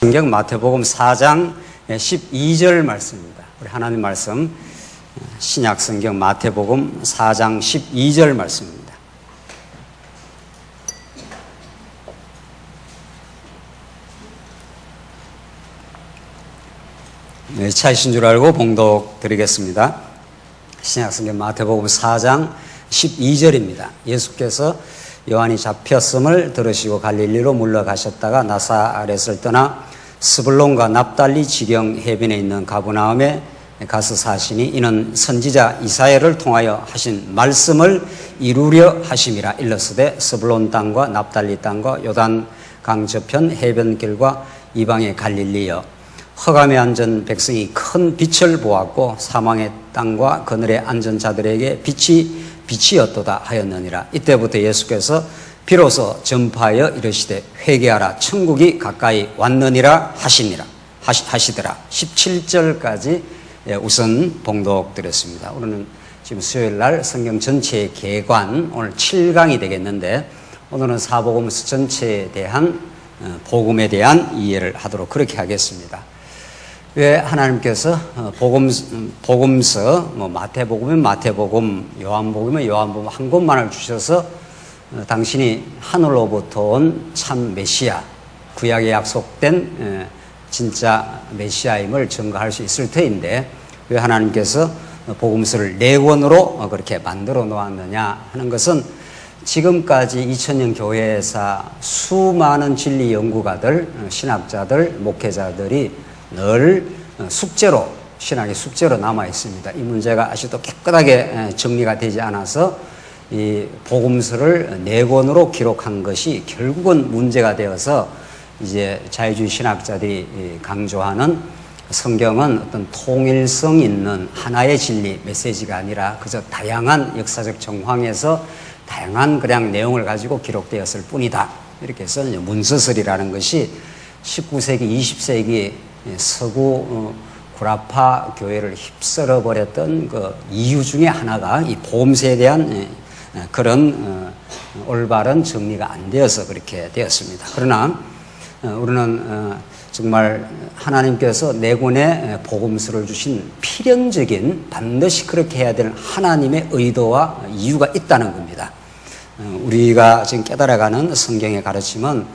성경 마태복음 4장 12절 말씀입니다. 우리 하나님 말씀 신약 성경 마태복음 4장 12절 말씀입니다. 네, 차이신 줄 알고 봉독 드리겠습니다. 신약 성경 마태복음 4장 12절입니다. 예수께서 요한이 잡혔음을 들으시고 갈릴리로 물러가셨다가 나사렛을 떠나 스불론과 납달리 지경 해변에 있는 가버나움에 가서 사시니 이는 선지자 이사야를 통하여 하신 말씀을 이루려 하심이라. 일러스되 스불론 땅과 납달리 땅과 요단 강 저편 해변길과 이방의 갈릴리여, 흑암에 앉은 백성이 큰 빛을 보았고 사망의 땅과 그늘에 앉은 자들에게 빛이었도다 하였느니라. 이때부터 예수께서 비로소 전파하여 이르시되 회개하라, 천국이 가까이 왔느니라 하시더라. 17절까지 우선 봉독 드렸습니다. 오늘은 지금 수요일 날 성경 전체의 개관, 오늘 7강이 되겠는데 오늘은 사복음서 전체에 대한 복음에 대한 이해를 하도록 그렇게 하겠습니다. 왜 하나님께서 복음서, 마태복음이면 마태복음, 요한복음이면 요한복음 한 권만을 주셔서 당신이 하늘로부터 온 참 메시아, 구약에 약속된 진짜 메시아임을 증거할 수 있을 터인데 왜 하나님께서 복음서를 4권으로 그렇게 만들어 놓았느냐 하는 것은 지금까지 2000년 교회에서 수많은 진리 연구가들, 신학자들, 목회자들이 늘 숙제로, 신학의 숙제로 남아 있습니다. 이 문제가 아직도 깨끗하게 정리가 되지 않아서 이 복음서를 4권으로 기록한 것이 결국은 문제가 되어서 이제 자유주의 신학자들이 강조하는 성경은 어떤 통일성 있는 하나의 진리 메시지가 아니라 그저 다양한 역사적 정황에서 다양한 그냥 내용을 가지고 기록되었을 뿐이다. 이렇게 해서 문서설이라는 것이 19세기, 20세기 서구 구라파 교회를 휩쓸어 버렸던 그 이유 중에 하나가 이 복음서에 대한 그런 올바른 정리가 안 되어서 그렇게 되었습니다. 그러나 우리는 정말 하나님께서 4권의 복음서를 주신 필연적인, 반드시 그렇게 해야 될 하나님의 의도와 이유가 있다는 겁니다. 우리가 지금 깨달아가는 성경의 가르침은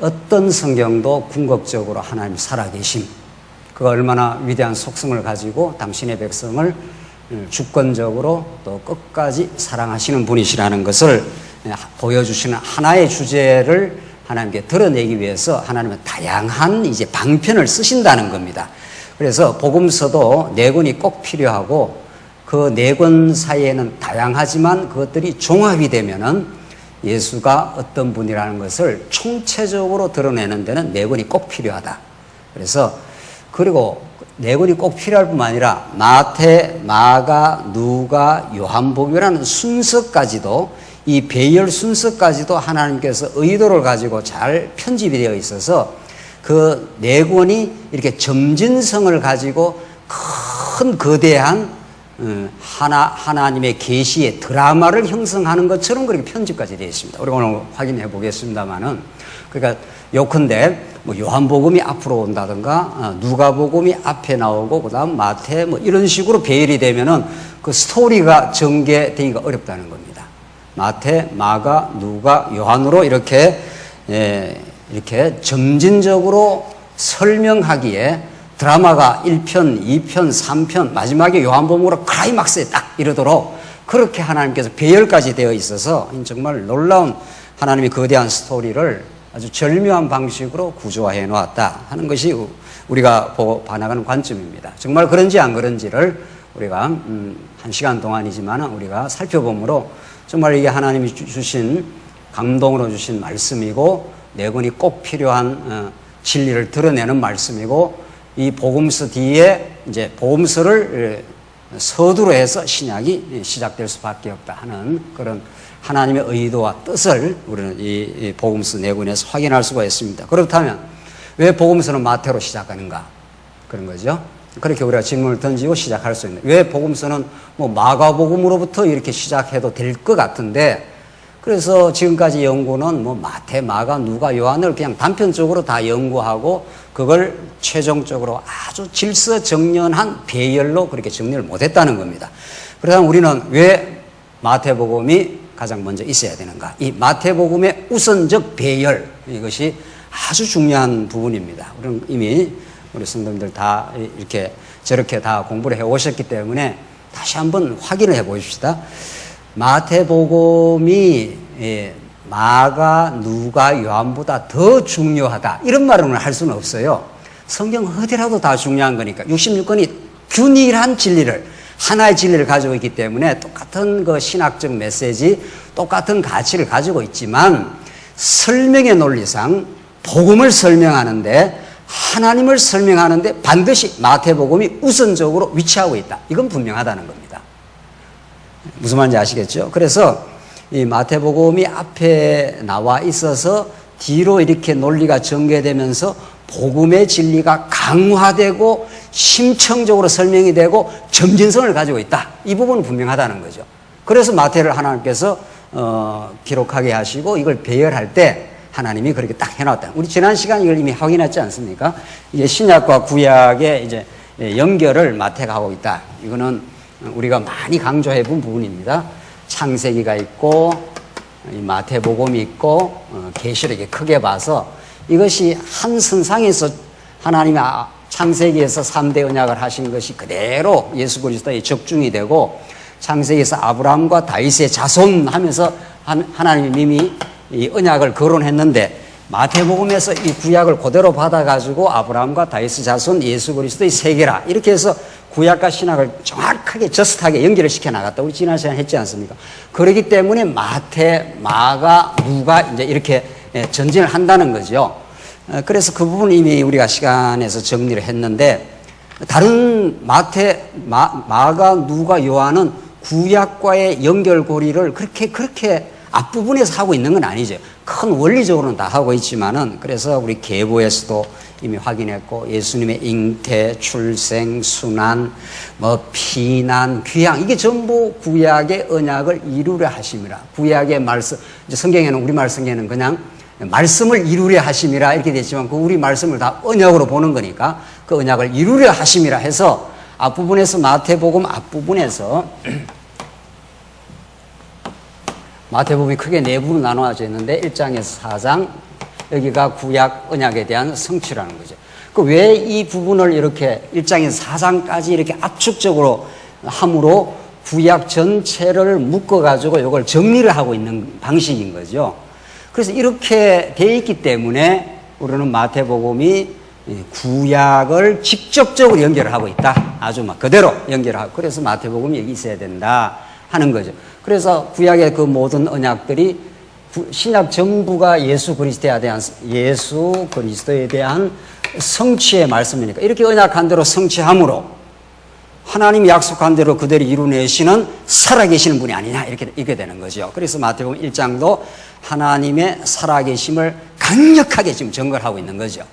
어떤 성경도 궁극적으로 하나님 살아계심, 그가 얼마나 위대한 속성을 가지고 당신의 백성을 주권적으로 또 끝까지 사랑하시는 분이시라는 것을 보여주시는 하나의 주제를 하나님께 드러내기 위해서 하나님은 다양한 이제 방편을 쓰신다는 겁니다. 그래서 복음서도 4권이 꼭 필요하고 그 4권 사이에는 다양하지만 그것들이 종합이 되면은 예수가 어떤 분이라는 것을 총체적으로 드러내는 데는 4권이 꼭 필요하다. 그래서 그리고 4권이 꼭 필요할 뿐만 아니라 마태, 마가, 누가, 요한복음이라는 순서까지도, 이 배열 순서까지도 하나님께서 의도를 가지고 잘 편집이 되어 있어서 그 4권이 이렇게 점진성을 가지고 큰 거대한 하나님의 계시의 드라마를 형성하는 것처럼 그렇게 편집까지 되어 있습니다. 우리가 오늘 확인해 보겠습니다만은, 그러니까 요컨대 요한복음이 앞으로 온다든가 누가복음이 앞에 나오고 그다음 마태 이런 식으로 배열이 되면은 그 스토리가 전개되기가 어렵다는 겁니다. 마태, 마가, 누가, 요한으로 이렇게 점진적으로 설명하기에 드라마가 1편, 2편, 3편, 마지막에 요한복음으로 클라이막스에 딱 이르도록 그렇게 하나님께서 배열까지 되어 있어서 정말 놀라운 하나님의 거대한 스토리를 아주 절묘한 방식으로 구조화해 놓았다 하는 것이 우리가 보고 반응하는 관점입니다. 정말 그런지 안 그런지를 우리가 1시간 동안이지만 우리가 살펴보므로 정말 이게 하나님이 주신, 감동으로 주신 말씀이고 4권이 꼭 필요한 진리를 드러내는 말씀이고, 이 복음서 뒤에 이제 복음서를 서두로 해서 신약이 시작될 수밖에 없다 하는 그런 하나님의 의도와 뜻을 우리는 이 복음서 4권에서 확인할 수가 있습니다. 그렇다면 왜 복음서는 마태로 시작하는가? 그런 거죠. 그렇게 우리가 질문을 던지고 시작할 수 있는. 왜 복음서는 마가복음으로부터 이렇게 시작해도 될 것 같은데 그래서 지금까지 연구는 뭐 마태, 마가, 누가, 요한을 그냥 단편적으로 다 연구하고 그걸 최종적으로 아주 질서정연한 배열로 그렇게 정리를 못했다는 겁니다. 그래서 우리는 왜 마태복음이 가장 먼저 있어야 되는가? 이 마태복음의 우선적 배열, 이것이 아주 중요한 부분입니다. 우리는 이미 우리 성도님들 다 이렇게 저렇게 다 공부를 해 오셨기 때문에 다시 한번 확인을 해 보십시다. 마태복음이 마가, 누가, 요한보다 더 중요하다, 이런 말은 할 수는 없어요. 성경 어디라도 다 중요한 거니까. 66권이 균일한 진리를, 하나의 진리를 가지고 있기 때문에 똑같은 그 신학적 메시지, 똑같은 가치를 가지고 있지만 설명의 논리상 복음을 설명하는데, 하나님을 설명하는데 반드시 마태복음이 우선적으로 위치하고 있다, 이건 분명하다는 겁니다. 무슨 말인지 아시겠죠? 그래서 이 마태복음이 앞에 나와 있어서 뒤로 이렇게 논리가 전개되면서 복음의 진리가 강화되고 심층적으로 설명이 되고 점진성을 가지고 있다, 이 부분은 분명하다는 거죠. 그래서 마태를 하나님께서 기록하게 하시고 이걸 배열할 때 하나님이 그렇게 딱 해놨다. 우리 지난 시간 이걸 이미 확인했지 않습니까? 이제 신약과 구약의 이제 연결을 마태가 하고 있다. 이거는 우리가 많이 강조해 본 부분입니다. 창세기가 있고 마태복음이 있고 계시록이 크게 봐서 이것이 한 선상에서 하나님이 창세기에서 3대 언약을 하신 것이 그대로 예수 그리스도의 적중이 되고, 창세기에서 아브라함과 다윗의 자손 하면서 하나님이 이미 이 언약을 거론했는데, 마태복음에서 이 구약을 그대로 받아가지고 아브라함과 다윗의 자손 예수 그리스도의 세계라, 이렇게 해서 구약과 신약을 정확하게 저스트하게 연결을 시켜 나갔다. 우리 지난 시간에 했지 않습니까? 그렇기 때문에 마태, 마가, 누가 이제 이렇게 전진을 한다는 거죠. 그래서 그 부분 이미 우리가 시간에서 정리를 했는데, 다른 마태, 마가, 누가, 요한은 구약과의 연결고리를 그렇게 앞부분에서 하고 있는 건 아니죠. 큰 원리적으로는 다 하고 있지만은, 그래서 우리 계보에서도 이미 확인했고, 예수님의 잉태, 출생, 순환, 피난, 귀향, 이게 전부 구약의 언약을 이루려 하심이라. 구약의 말씀, 이제 성경에는, 우리말 성경에는 그냥 말씀을 이루려 하심이라 이렇게 됐지만, 그 우리 말씀을 다 언약으로 보는 거니까 그 언약을 이루려 하심이라 해서 앞부분에서, 마태복음 앞부분에서 마태복음이 크게 네 부분으로 나눠져 있는데 1장에서 4장, 여기가 구약 언약에 대한 성취라는 거죠. 그 왜 이 부분을 이렇게 1장에서 4장까지 이렇게 압축적으로 함으로 구약 전체를 묶어가지고 이걸 정리를 하고 있는 방식인 거죠. 그래서 이렇게 되어 있기 때문에 우리는 마태복음이 구약을 직접적으로 연결을 하고 있다. 아주 막 그대로 연결을 하고, 그래서 마태복음이 여기 있어야 된다 하는 거죠. 그래서 구약의 그 모든 언약들이 신약 전부가 예수 그리스도에 대한 성취의 말씀이니까, 이렇게 언약한 대로 성취함으로 하나님이 약속한 대로 그대로 이루내시는 살아계시는 분이 아니냐, 이렇게 되는 거죠. 그래서 마태복음 1장도 하나님의 살아계심을 강력하게 지금 증거를 하고 있는 거죠.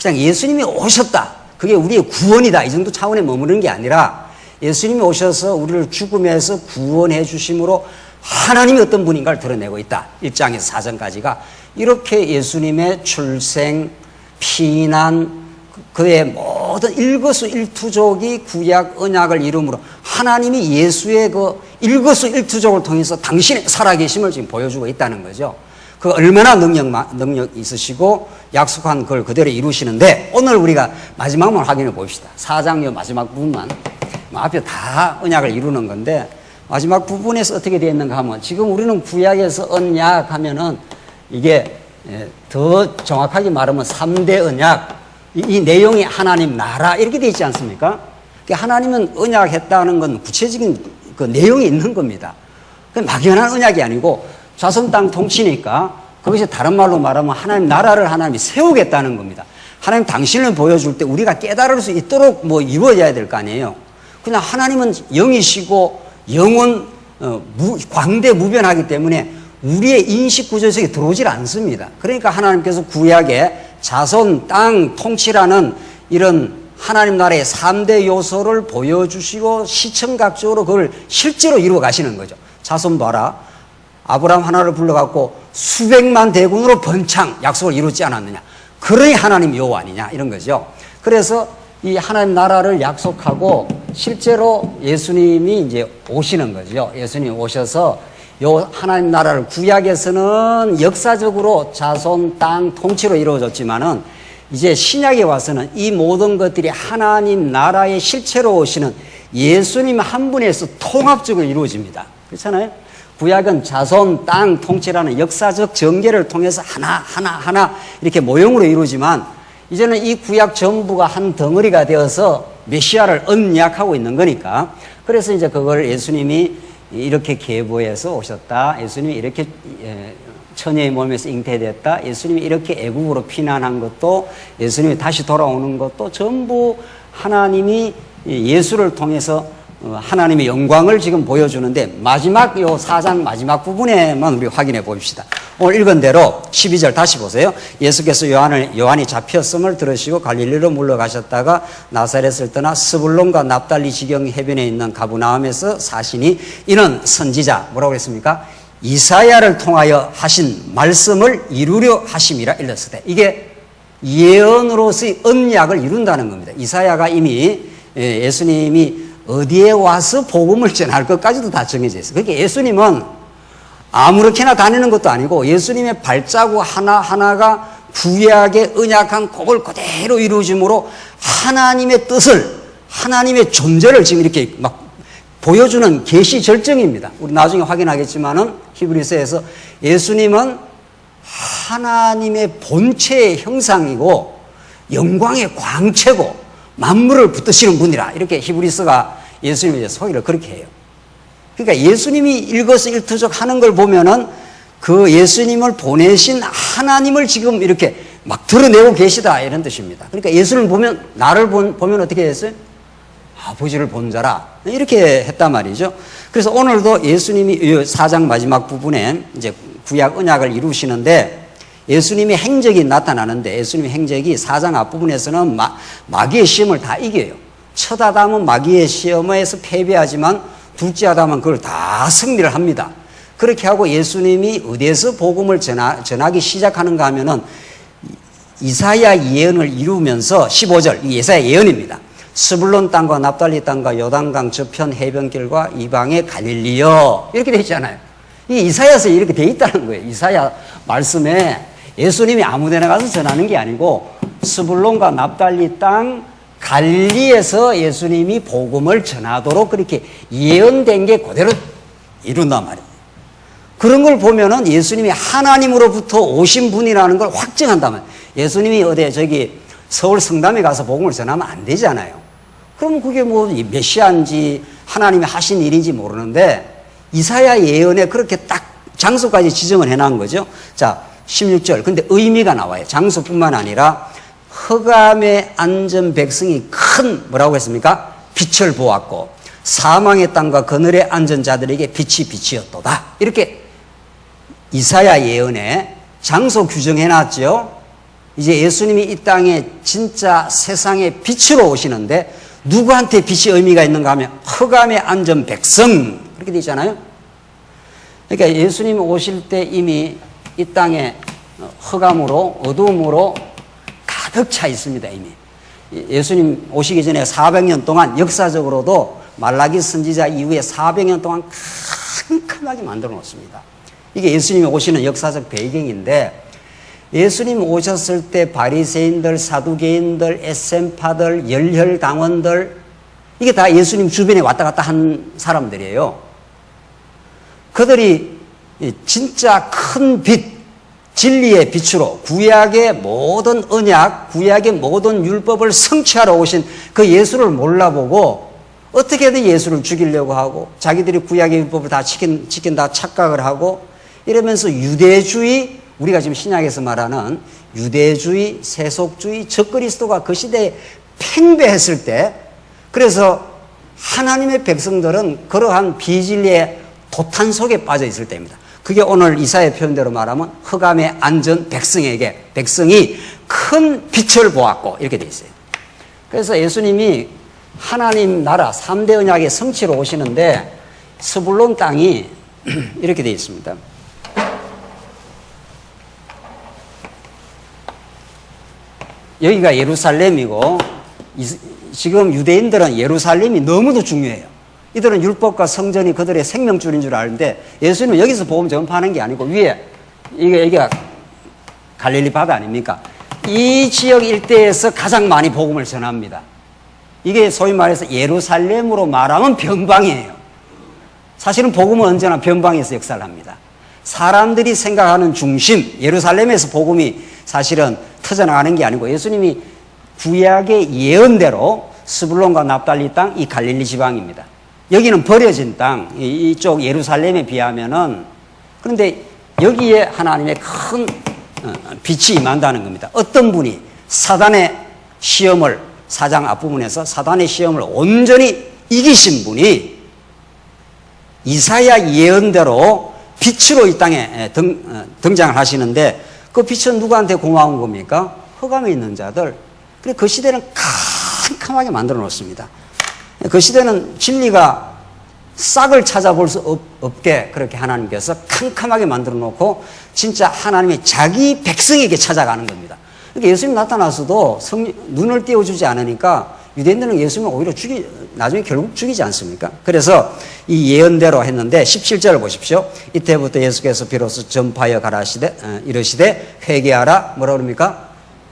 그냥 예수님이 오셨다, 그게 우리의 구원이다, 이 정도 차원에 머무르는 게 아니라, 예수님이 오셔서 우리를 죽음에서 구원해 주심으로 하나님이 어떤 분인가를 드러내고 있다. 1장에서 4장까지가 이렇게 예수님의 출생, 피난, 그의 모든 일거수일투족이 구약 언약을 이루므로 하나님이 예수의 그 일거수일투족을 통해서 당신의 살아계심을 지금 보여주고 있다는 거죠. 그 얼마나 능력 있으시고 약속한 그걸 그대로 이루시는데, 오늘 우리가 마지막만 확인해 봅시다. 4장의 마지막 부분만. 앞에 다 언약을 이루는 건데, 마지막 부분에서 어떻게 되어 있는가 하면, 지금 우리는 구약에서 언약 하면은 이게 더 정확하게 말하면 3대 언약, 이 내용이 하나님 나라 이렇게 되어 있지 않습니까? 하나님은 언약했다는 건 구체적인 그 내용이 있는 겁니다. 막연한 언약이 아니고 자손 땅 통치니까, 그것이 다른 말로 말하면 하나님 나라를 하나님이 세우겠다는 겁니다. 하나님 당신을 보여줄 때 우리가 깨달을 수 있도록 이루어져야 될 거 아니에요. 그냥 하나님은 영이시고 영원 광대무변하기 때문에 우리의 인식 구조 속에 들어오질 않습니다. 그러니까 하나님께서 구약에 자손, 땅, 통치라는 이런 하나님 나라의 3대 요소를 보여주시고 시청각적으로 그걸 실제로 이루어 가시는 거죠. 자손 봐라. 아브라함 하나를 불러갖고 수백만 대군으로 번창 약속을 이루지 않았느냐. 그러니 하나님 여호와 아니냐 이런 거죠. 그래서 이 하나님 나라를 약속하고 실제로 예수님이 이제 오시는 거죠. 예수님이 오셔서 요 하나님 나라를 구약에서는 역사적으로 자손 땅 통치로 이루어졌지만은 이제 신약에 와서는 이 모든 것들이 하나님 나라의 실체로 오시는 예수님 한 분에서 통합적으로 이루어집니다. 그렇잖아요? 구약은 자손 땅 통치라는 역사적 전개를 통해서 하나 이렇게 모형으로 이루어지만 이제는 이 구약 전부가 한 덩어리가 되어서 메시아를 언약하고 있는 거니까 그래서 이제 그걸 예수님이 이렇게 계보해서 오셨다. 예수님이 이렇게 처녀의 몸에서 잉태됐다. 예수님이 이렇게 애국으로 피난한 것도 예수님이 다시 돌아오는 것도 전부 하나님이 예수를 통해서 하나님의 영광을 지금 보여주는데 마지막 요 4장 마지막 부분에만 우리 확인해 봅시다. 오늘 읽은 대로 12절 다시 보세요. 예수께서 요한이 잡혔음을 들으시고 갈릴리로 물러가셨다가 나사렛을 떠나 스불론과 납달리 지경 해변에 있는 가브나움에서 사시니 이는 선지자 뭐라고 했습니까? 이사야를 통하여 하신 말씀을 이루려 하심이라 일렀으되 이게 예언으로서의 언약을 이룬다는 겁니다. 이사야가 이미 예수님이 어디에 와서 복음을 전할 것까지도 다 정해져 있어요. 그러니까 예수님은 아무렇게나 다니는 것도 아니고 예수님의 발자국 하나하나가 구약의 언약한 곡을 그대로 이루어짐으로 하나님의 뜻을 하나님의 존재를 지금 이렇게 막 보여주는 계시 절정입니다. 우리 나중에 확인하겠지만은 히브리서에서 예수님은 하나님의 본체의 형상이고 영광의 광채고 만물을 붙드시는 분이라 이렇게 히브리서가 예수님의 소개를 그렇게 해요. 그러니까 예수님이 일거수일투족 하는 걸 보면은 그 예수님을 보내신 하나님을 지금 이렇게 막 드러내고 계시다 이런 뜻입니다. 그러니까 예수를 보면 나를 보면 어떻게 했어요? 아버지를 본 자라 이렇게 했단 말이죠. 그래서 오늘도 예수님이 4장 마지막 부분에 이제 구약 언약을 이루시는데 예수님의 행적이 나타나는데 예수님의 행적이 4장 앞부분에서는 마귀의 시험을 다 이겨요. 첫 아담은 마귀의 시험에서 패배하지만 둘째 아담은 그걸 다 승리를 합니다. 그렇게 하고 예수님이 어디에서 복음을 전하기 시작하는가 하면은 이사야 예언을 이루면서 15절 이 예사야 예언입니다. 스불론 땅과 납달리 땅과 요단강 저편 해변길과 이방의 갈릴리여 이렇게 되어 있잖아요. 이 이사야서 이렇게 되어 있다는 거예요. 이사야 말씀에 예수님이 아무데나 가서 전하는 게 아니고 스불론과 납달리 땅 갈릴리에서 예수님이 복음을 전하도록 그렇게 예언된 게 그대로 이룬단 말이에요. 그런 걸 보면은 예수님이 하나님으로부터 오신 분이라는 걸 확증한다면 예수님이 어디 저기 서울 성담에 가서 복음을 전하면 안 되잖아요. 그럼 그게 뭐 메시아인지 하나님이 하신 일인지 모르는데 이사야 예언에 그렇게 딱 장소까지 지정을 해놓은 거죠. 자, 16절. 근데 의미가 나와요. 장소뿐만 아니라 흑암에 앉은 백성이 큰 뭐라고 했습니까? 빛을 보았고 사망의 땅과 그늘에 앉은 자들에게 빛이 빛이었도다. 이렇게 이사야 예언에 장소 규정해놨죠. 이제 예수님이 이 땅에 진짜 세상의 빛으로 오시는데 누구한테 빛이 의미가 있는가 하면 흑암에 앉은 백성 그렇게 되어 있잖아요. 그러니까 예수님 오실 때 이미 이 땅에 흑암으로 어두움으로 가득 차 있습니다. 이미 예수님 오시기 전에 400년 동안 역사적으로도 말라기 선지자 이후에 400년 동안 캄캄하게 만들어 놓습니다. 이게 예수님이 오시는 역사적 배경인데 예수님 오셨을 때 바리새인들, 사두개인들, 에센파들, 열혈당원들 이게 다 예수님 주변에 왔다 갔다 한 사람들이에요. 그들이 진짜 큰 빛, 진리의 빛으로 구약의 모든 언약, 구약의 모든 율법을 성취하러 오신 그 예수를 몰라보고 어떻게든 예수를 죽이려고 하고 자기들이 구약의 율법을 다 지킨다 착각을 하고 이러면서 유대주의, 우리가 지금 신약에서 말하는 유대주의, 세속주의, 적그리스도가 그 시대에 팽배했을 때 그래서 하나님의 백성들은 그러한 비진리의 도탄 속에 빠져 있을 때입니다. 그게 오늘 이사야 표현대로 말하면 흑암에 앉은 백성에게 백성이 큰 빛을 보았고 이렇게 돼 있어요. 그래서 예수님이 하나님 나라 3대 언약의 성취로 오시는데 스불론 땅이 이렇게 돼 있습니다. 여기가 예루살렘이고 지금 유대인들은 예루살렘이 너무도 중요해요. 이들은 율법과 성전이 그들의 생명줄인 줄 아는데 예수님은 여기서 복음 전파하는 게 아니고 위에 여기가 갈릴리 바다 아닙니까? 이 지역 일대에서 가장 많이 복음을 전합니다. 이게 소위 말해서 예루살렘으로 말하면 변방이에요. 사실은 복음은 언제나 변방에서 역사를 합니다. 사람들이 생각하는 중심, 예루살렘에서 복음이 사실은 터져나가는 게 아니고 예수님이 구약의 예언대로 스불론과 납달리 땅, 이 갈릴리 지방입니다. 여기는 버려진 땅, 이쪽 예루살렘에 비하면은, 그런데 여기에 하나님의 큰 빛이 임한다는 겁니다. 어떤 분이 사단의 시험을, 4장 앞부분에서 사단의 시험을 온전히 이기신 분이 이사야 예언대로 빛으로 이 땅에 등장을 하시는데 그 빛은 누구한테 고마운 겁니까? 흑암에 있는 자들. 그리고 그 시대는 캄캄하게 만들어 놓습니다. 그 시대는 진리가 싹을 찾아볼 수 없게 그렇게 하나님께서 캄캄하게 만들어 놓고 진짜 하나님의 자기 백성에게 찾아가는 겁니다. 그러니까 예수님 나타나서도 눈을 띄워주지 않으니까 유대인들은 예수님을 오히려 나중에 결국 죽이지 않습니까? 그래서 이 예언대로 했는데 17절을 보십시오. 이때부터 예수께서 비로소 전파하여 가라 이르시되 회개하라 뭐라 그럽니까?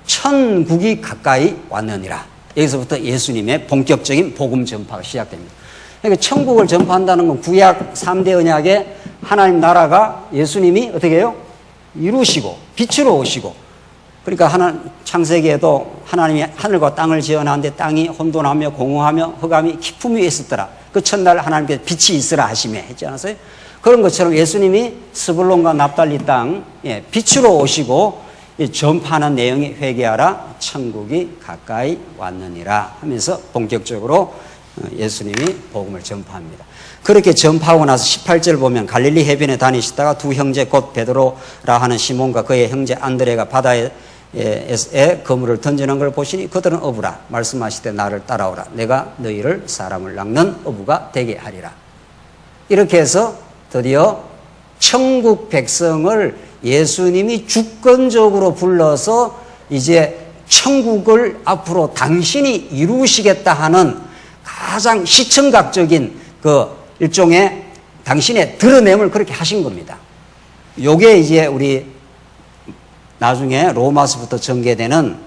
천국이 가까이 왔느니라. 여기서부터 예수님의 본격적인 복음 전파가 시작됩니다. 그러니까 천국을 전파한다는 건 구약 3대 언약의 하나님 나라가 예수님이 어떻게 해요? 이루시고 빛으로 오시고 그러니까 창세기에도 하나님이 하늘과 땅을 지어놨는데 땅이 혼돈하며 공허하며 흑암이 깊음 위에 있었더라. 그 첫날 하나님께서 빛이 있으라 하시며 했지 않았어요? 그런 것처럼 예수님이 스불론과 납달리 땅 빛으로 오시고 전파하는 내용이 회개하라 천국이 가까이 왔느니라 하면서 본격적으로 예수님이 복음을 전파합니다. 그렇게 전파하고 나서 18절 보면 갈릴리 해변에 다니시다가 두 형제 곧 베드로라 하는 시몬과 그의 형제 안드레가 바다에 그물을 던지는 걸 보시니 그들은 어부라 말씀하시되 나를 따라오라 내가 너희를 사람을 낚는 어부가 되게 하리라. 이렇게 해서 드디어 천국 백성을 예수님이 주권적으로 불러서 이제 천국을 앞으로 당신이 이루시겠다 하는 가장 시청각적인 그 일종의 당신의 드러냄을 그렇게 하신 겁니다. 요게 이제 우리 나중에 로마서부터 전개되는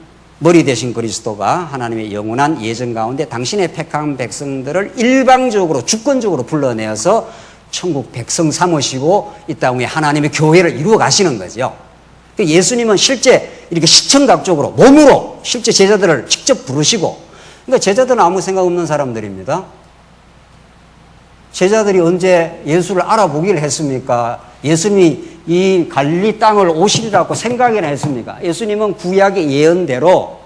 머리 되신 그리스도가 하나님의 영원한 예정 가운데 당신의 택한 백성들을 일방적으로 주권적으로 불러내어서 천국 백성 삼으시고 이 땅 위에 하나님의 교회를 이루어 가시는 거죠. 예수님은 실제 이렇게 시청각적으로 몸으로 실제 제자들을 직접 부르시고 그러니까 제자들은 아무 생각 없는 사람들입니다. 제자들이 언제 예수를 알아보기를 했습니까? 예수님이 이 갈릴리 땅을 오시리라고 생각이나 했습니까? 예수님은 구약의 예언대로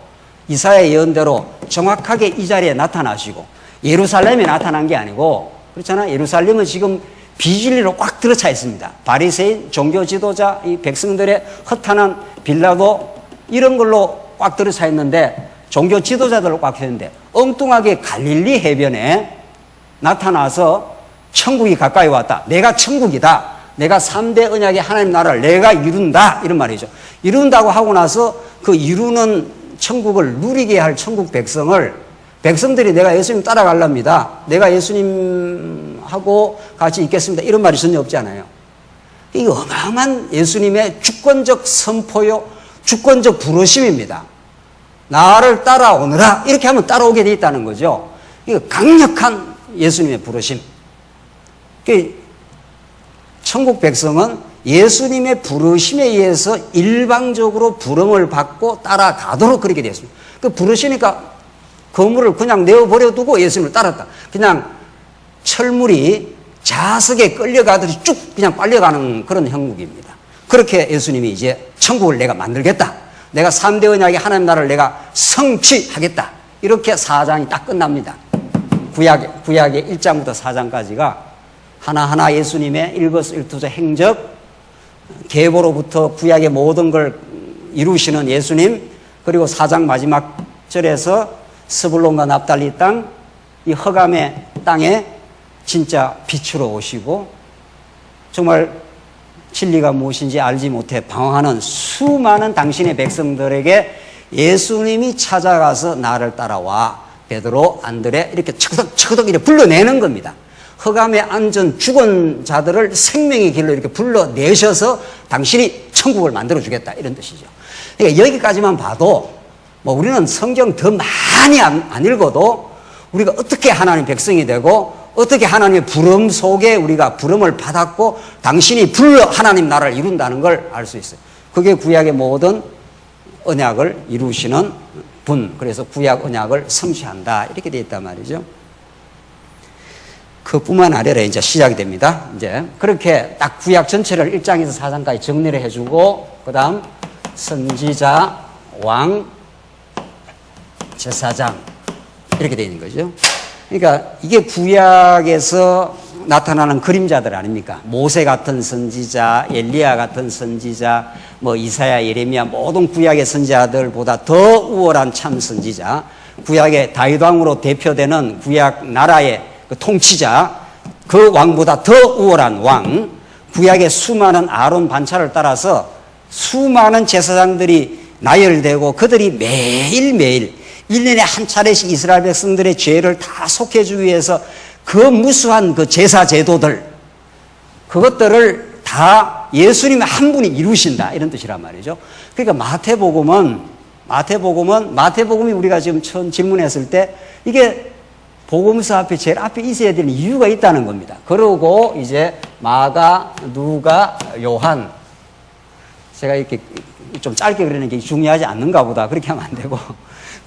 이사야 예언대로 정확하게 이 자리에 나타나시고 예루살렘에 나타난 게 아니고 그렇잖아요. 예루살렘은 지금 비진리로 꽉 들어차 있습니다. 바리새인, 종교 지도자, 이 백성들의 허탄한 빌라도 이런 걸로 꽉 들어차 있는데 종교 지도자들로 꽉 했는데 엉뚱하게 갈릴리 해변에 나타나서 천국이 가까이 왔다. 내가 천국이다. 내가 3대 언약의 하나님 나라를 내가 이룬다. 이런 말이죠. 이룬다고 하고 나서 그 이루는 천국을 누리게 할 천국 백성들이 내가 예수님 따라갈랍니다. 내가 예수님하고 같이 있겠습니다. 이런 말이 전혀 없지 않아요. 이 어마어마한 예수님의 주권적 선포요, 주권적 부르심입니다. 나를 따라오느라 이렇게 하면 따라오게 돼 있다는 거죠. 이거 강력한 예수님의 부르심. 천국 백성은 예수님의 부르심에 의해서 일방적으로 부름을 받고 따라가도록 그렇게 되었습니다. 그 부르시니까 그물을 그냥 내어버려 두고 예수님을 따랐다. 그냥 철물이 자석에 끌려가듯이 쭉 그냥 빨려가는 그런 형국입니다. 그렇게 예수님이 이제 천국을 내가 만들겠다. 내가 3대 언약의 하나님 나라를 내가 성취하겠다. 이렇게 4장이 딱 끝납니다. 구약의 1장부터 4장까지가 하나하나 예수님의 일거수일투족 행적, 계보로부터 구약의 모든 걸 이루시는 예수님, 그리고 4장 마지막 절에서 스불론과 납달리 땅, 이 흑암의 땅에 진짜 빛으로 오시고 정말 진리가 무엇인지 알지 못해 방황하는 수많은 당신의 백성들에게 예수님이 찾아가서 나를 따라와 베드로, 안드레 이렇게 척덕척덕 이렇게 불러내는 겁니다. 흑암에 앉은 죽은 자들을 생명의 길로 이렇게 불러내셔서 당신이 천국을 만들어주겠다 이런 뜻이죠. 그러니까 여기까지만 봐도 뭐 우리는 성경 더 많이 안 읽어도 우리가 어떻게 하나님 백성이 되고 어떻게 하나님의 부름 속에 우리가 부름을 받았고 당신이 불러 하나님 나라를 이룬다는 걸 알 수 있어요. 그게 구약의 모든 언약을 이루시는 분, 그래서 구약 언약을 성취한다 이렇게 되어 있단 말이죠. 그뿐만 아니라 이제 시작이 됩니다. 이제 그렇게 딱 구약 전체를 1장에서 4장까지 정리를 해주고 그 다음 선지자, 왕, 제사장 이렇게 되어 있는 거죠. 그러니까 이게 구약에서 나타나는 그림자들 아닙니까? 모세 같은 선지자, 엘리야 같은 선지자, 뭐 이사야, 예레미야 모든 구약의 선지자들보다 더 우월한 참 선지자, 구약의 다윗 왕으로 대표되는 구약 나라의 그 통치자, 그 왕보다 더 우월한 왕, 구약의 수많은 아론 반차를 따라서 수많은 제사장들이 나열되고 그들이 매일매일 1년에 한 차례씩 이스라엘 백성들의 죄를 다 속해주기 위해서 그 무수한 그 제사 제도들, 그것들을 다 예수님 한 분이 이루신다 이런 뜻이란 말이죠. 그러니까 마태복음이 우리가 지금 처음 질문했을 때 이게 복음서 앞에 제일 앞에 있어야 되는 이유가 있다는 겁니다. 그러고 이제 마가, 누가, 요한, 제가 이렇게 좀 짧게 그리는 게 중요하지 않는가 보다 그렇게 하면 안 되고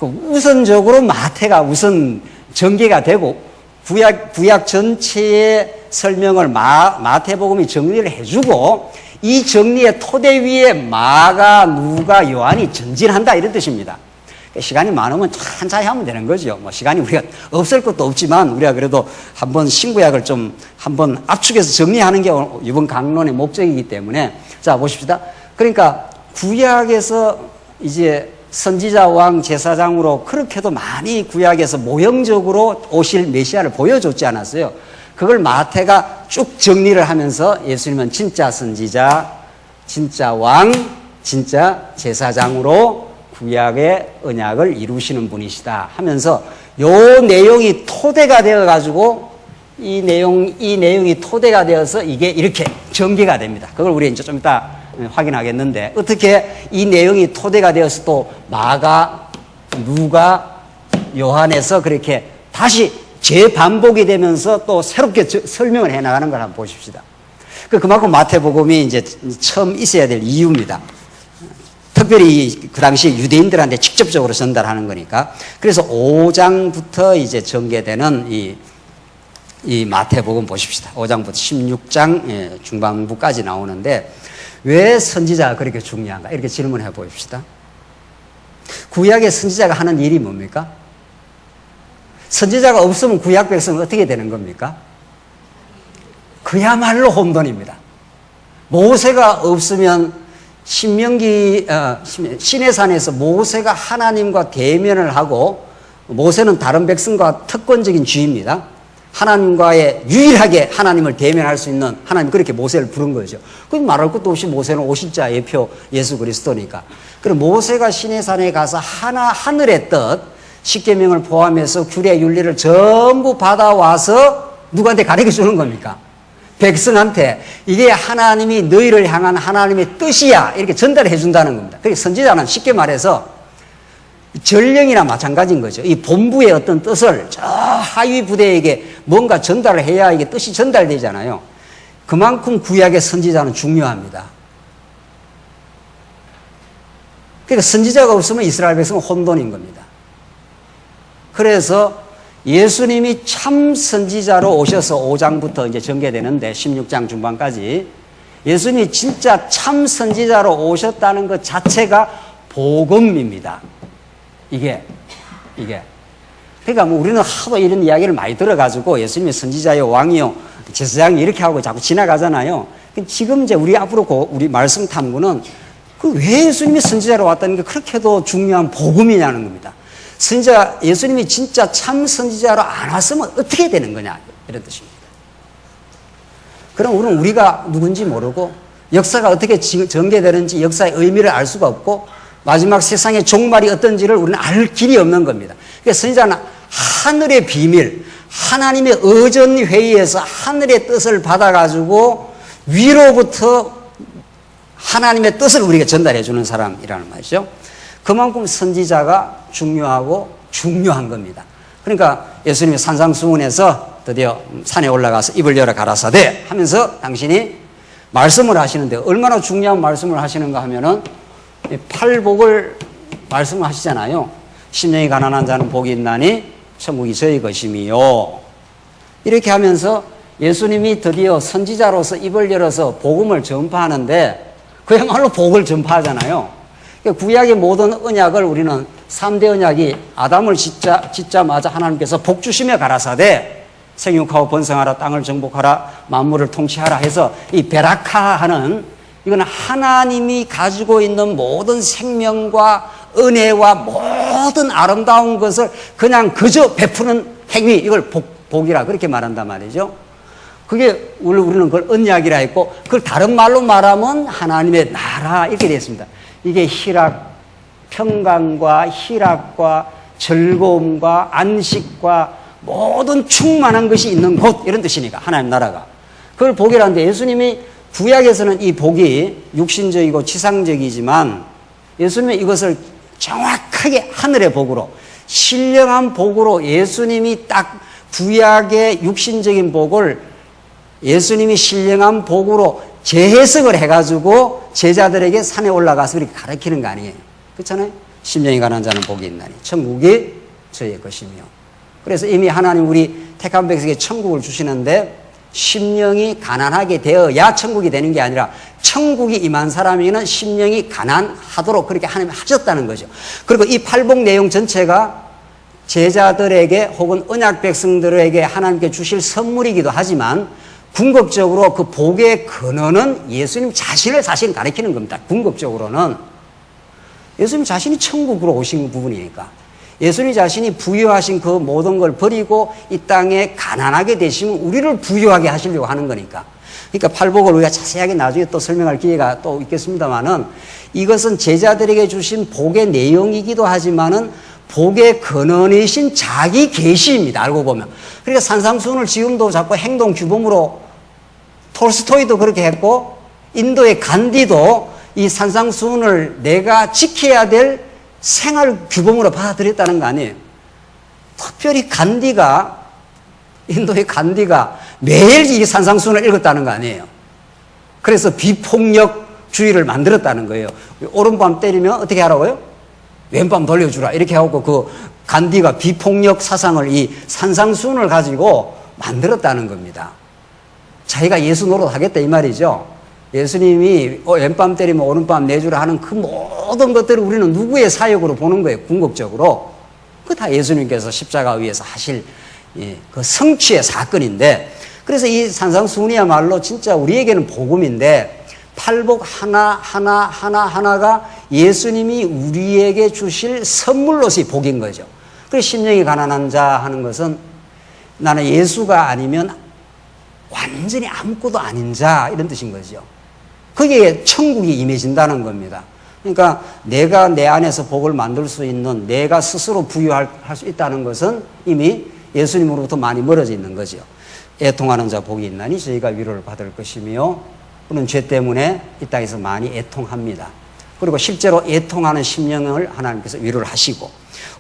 우선적으로 마태가 우선 전개가 되고 구약 전체의 설명을 마태복음이 정리를 해주고 이 정리의 토대 위에 마가, 누가, 요한이 전진한다 이런 뜻입니다. 시간이 많으면 천천히 하면 되는 거죠. 뭐 시간이 우리가 없을 것도 없지만 우리가 그래도 한번 신구약을 좀 한번 압축해서 정리하는 게 이번 강론의 목적이기 때문에 자 보십시다. 그러니까 구약에서 이제 선지자, 왕, 제사장으로 그렇게도 많이 구약에서 모형적으로 오실 메시아를 보여줬지 않았어요. 그걸 마태가 쭉 정리를 하면서 예수님은 진짜 선지자, 진짜 왕, 진짜 제사장으로 구약의 언약을 이루시는 분이시다 하면서 요 내용이 토대가 되어 가지고 이 내용이 토대가 되어서 이게 이렇게 전개가 됩니다. 그걸 우리 이제 좀 이따 확인하겠는데 어떻게 이 내용이 토대가 되어서 또 마가, 누가, 요한에서 그렇게 다시 재반복이 되면서 또 새롭게 설명을 해 나가는 걸 한번 보십시다. 그만큼 마태복음이 이제 처음 있어야 될 이유입니다. 특별히 그 당시 유대인들한테 직접적으로 전달하는 거니까. 그래서 5장부터 이제 전개되는 이 마태복음 보십시다. 5장부터 16장 중반부까지 나오는데 왜 선지자가 그렇게 중요한가? 이렇게 질문해 보십시다. 구약의 선지자가 하는 일이 뭡니까? 선지자가 없으면 구약 백성은 어떻게 되는 겁니까? 그야말로 혼돈입니다. 모세가 없으면 시내산에서 모세가 하나님과 대면을 하고 모세는 다른 백성과 특권적인 주입니다. 하나님과의 유일하게 하나님을 대면할 수 있는 하나님 그렇게 모세를 부른 거죠. 그 말할 것도 없이 모세는 오실자 예표 예수 그리스도니까. 그럼 모세가 시내산에 가서 하늘의 뜻 십계명을 포함해서 규례 윤리를 전부 받아와서 누구한테 가르쳐 주는 겁니까? 백성한테 이게 하나님이 너희를 향한 하나님의 뜻이야 이렇게 전달해 준다는 겁니다. 그러니까 선지자는 쉽게 말해서 전령이나 마찬가지인 거죠. 이 본부의 어떤 뜻을 저 하위 부대에게 뭔가 전달을 해야 이게 뜻이 전달되잖아요. 그만큼 구약의 선지자는 중요합니다. 그러니까 선지자가 없으면 이스라엘 백성은 혼돈인 겁니다. 그래서 예수님이 참 선지자로 오셔서 5장부터 이제 전개되는데 16장 중반까지 예수님이 진짜 참 선지자로 오셨다는 것 자체가 복음입니다. 이게. 그러니까 뭐 우리는 하도 이런 이야기를 많이 들어가지고 예수님이 선지자요, 왕이요, 제사장이 이렇게 하고 자꾸 지나가잖아요. 지금 이제 우리 앞으로 우리 말씀 탐구는 왜 예수님이 선지자로 왔다는 게 그렇게도 중요한 복음이냐는 겁니다. 예수님이 진짜 참 선지자로 안 왔으면 어떻게 되는 거냐 이런 뜻입니다. 그럼 우리가 누군지 모르고 역사가 어떻게 전개되는지 역사의 의미를 알 수가 없고 마지막 세상의 종말이 어떤지를 우리는 알 길이 없는 겁니다. 그래서 선지자는 하늘의 비밀, 하나님의 의전 회의에서 하늘의 뜻을 받아가지고 위로부터 하나님의 뜻을 우리에게 전달해 주는 사람이라는 말이죠. 그만큼 선지자가 중요하고 중요한 겁니다. 그러니까 예수님이 산상수훈에서 드디어 산에 올라가서 입을 열어 가라사대 하면서 당신이 말씀을 하시는데 얼마나 중요한 말씀을 하시는가 하면은 팔복을 말씀을 하시잖아요. 심령이 가난한 자는 복이 있나니 천국이 저희 것임이요. 이렇게 하면서 예수님이 드디어 선지자로서 입을 열어서 복음을 전파하는데 그야말로 복을 전파하잖아요. 구약의 모든 언약을 우리는 3대 언약이 아담을 짓자마자 하나님께서 복 주시며 가라사대 생육하고 번성하라 땅을 정복하라 만물을 통치하라 해서 이 베라카하는 이거는 하나님이 가지고 있는 모든 생명과 은혜와 모든 아름다운 것을 그냥 그저 베푸는 행위, 이걸 복이라 그렇게 말한단 말이죠. 그게 우리는 그걸 언약이라 했고, 그걸 다른 말로 말하면 하나님의 나라 이렇게 되어 있습니다. 이게 평강과 희락과 즐거움과 안식과 모든 충만한 것이 있는 곳, 이런 뜻이니까 하나님 나라가. 그걸 복이라는데 예수님이 구약에서는 이 복이 육신적이고 지상적이지만 예수님은 이것을 정확하게 하늘의 복으로, 신령한 복으로 예수님이 딱 구약의 육신적인 복을 예수님이 신령한 복으로 재해석을 해가지고 제자들에게 산에 올라가서 이렇게 가르치는 거 아니에요. 그렇잖아요? 심령이 가난한 자는 복이 있나니 천국이 저희의 것이며. 그래서 이미 하나님 우리 택한 백성에게 천국을 주시는데 심령이 가난하게 되어야 천국이 되는 게 아니라 천국이 임한 사람에게는 심령이 가난하도록 그렇게 하나님이 하셨다는 거죠. 그리고 이 팔복 내용 전체가 제자들에게 혹은 언약 백성들에게 하나님께 주실 선물이기도 하지만 궁극적으로 그 복의 근원은 예수님 자신을 사실 가리키는 겁니다. 궁극적으로는 예수님 자신이 천국으로 오신 부분이니까 예수님 자신이 부여하신 그 모든 걸 버리고 이 땅에 가난하게 되시면 우리를 부여하게 하시려고 하는 거니까. 그러니까 팔복을 우리가 자세하게 나중에 또 설명할 기회가 또 있겠습니다만은 이것은 제자들에게 주신 복의 내용이기도 하지만은 복의 근원이신 자기 계시입니다. 알고 보면. 그러니까 산상수훈을 지금도 자꾸 행동 규범으로 톨스토이도 그렇게 했고 인도의 간디도 이 산상수훈을 내가 지켜야 될 생활 규범으로 받아들였다는 거 아니에요. 특별히 인도의 간디가 매일 이 산상수훈을 읽었다는 거 아니에요. 그래서 비폭력주의를 만들었다는 거예요. 오른밤 때리면 어떻게 하라고요? 왼밤 돌려주라. 이렇게 하고 그 간디가 비폭력 사상을 이 산상수훈을 가지고 만들었다는 겁니다. 자기가 예수 노릇 하겠다 이 말이죠. 예수님이 왼밤 때리면 오른밤 내주라 하는 그 모든 것들을 우리는 누구의 사역으로 보는 거예요. 궁극적으로. 그거 다 예수님께서 십자가 위에서 하실 그 성취의 사건인데, 그래서 이 산상수훈이야말로 진짜 우리에게는 복음인데 팔복 하나가 예수님이 우리에게 주실 선물로서의 복인 거죠. 그래서 심령이 가난한 자 하는 것은 나는 예수가 아니면 완전히 아무것도 아닌 자, 이런 뜻인 거죠. 거기에 천국이 임해진다는 겁니다. 그러니까 내가 내 안에서 복을 만들 수 있는, 내가 스스로 부여할 수 있다는 것은 이미 예수님으로부터 많이 멀어져 있는 거죠. 애통하는 자 복이 있나니 저희가 위로를 받을 것이며, 우리는 죄 때문에 이 땅에서 많이 애통합니다. 그리고 실제로 애통하는 심령을 하나님께서 위로를 하시고,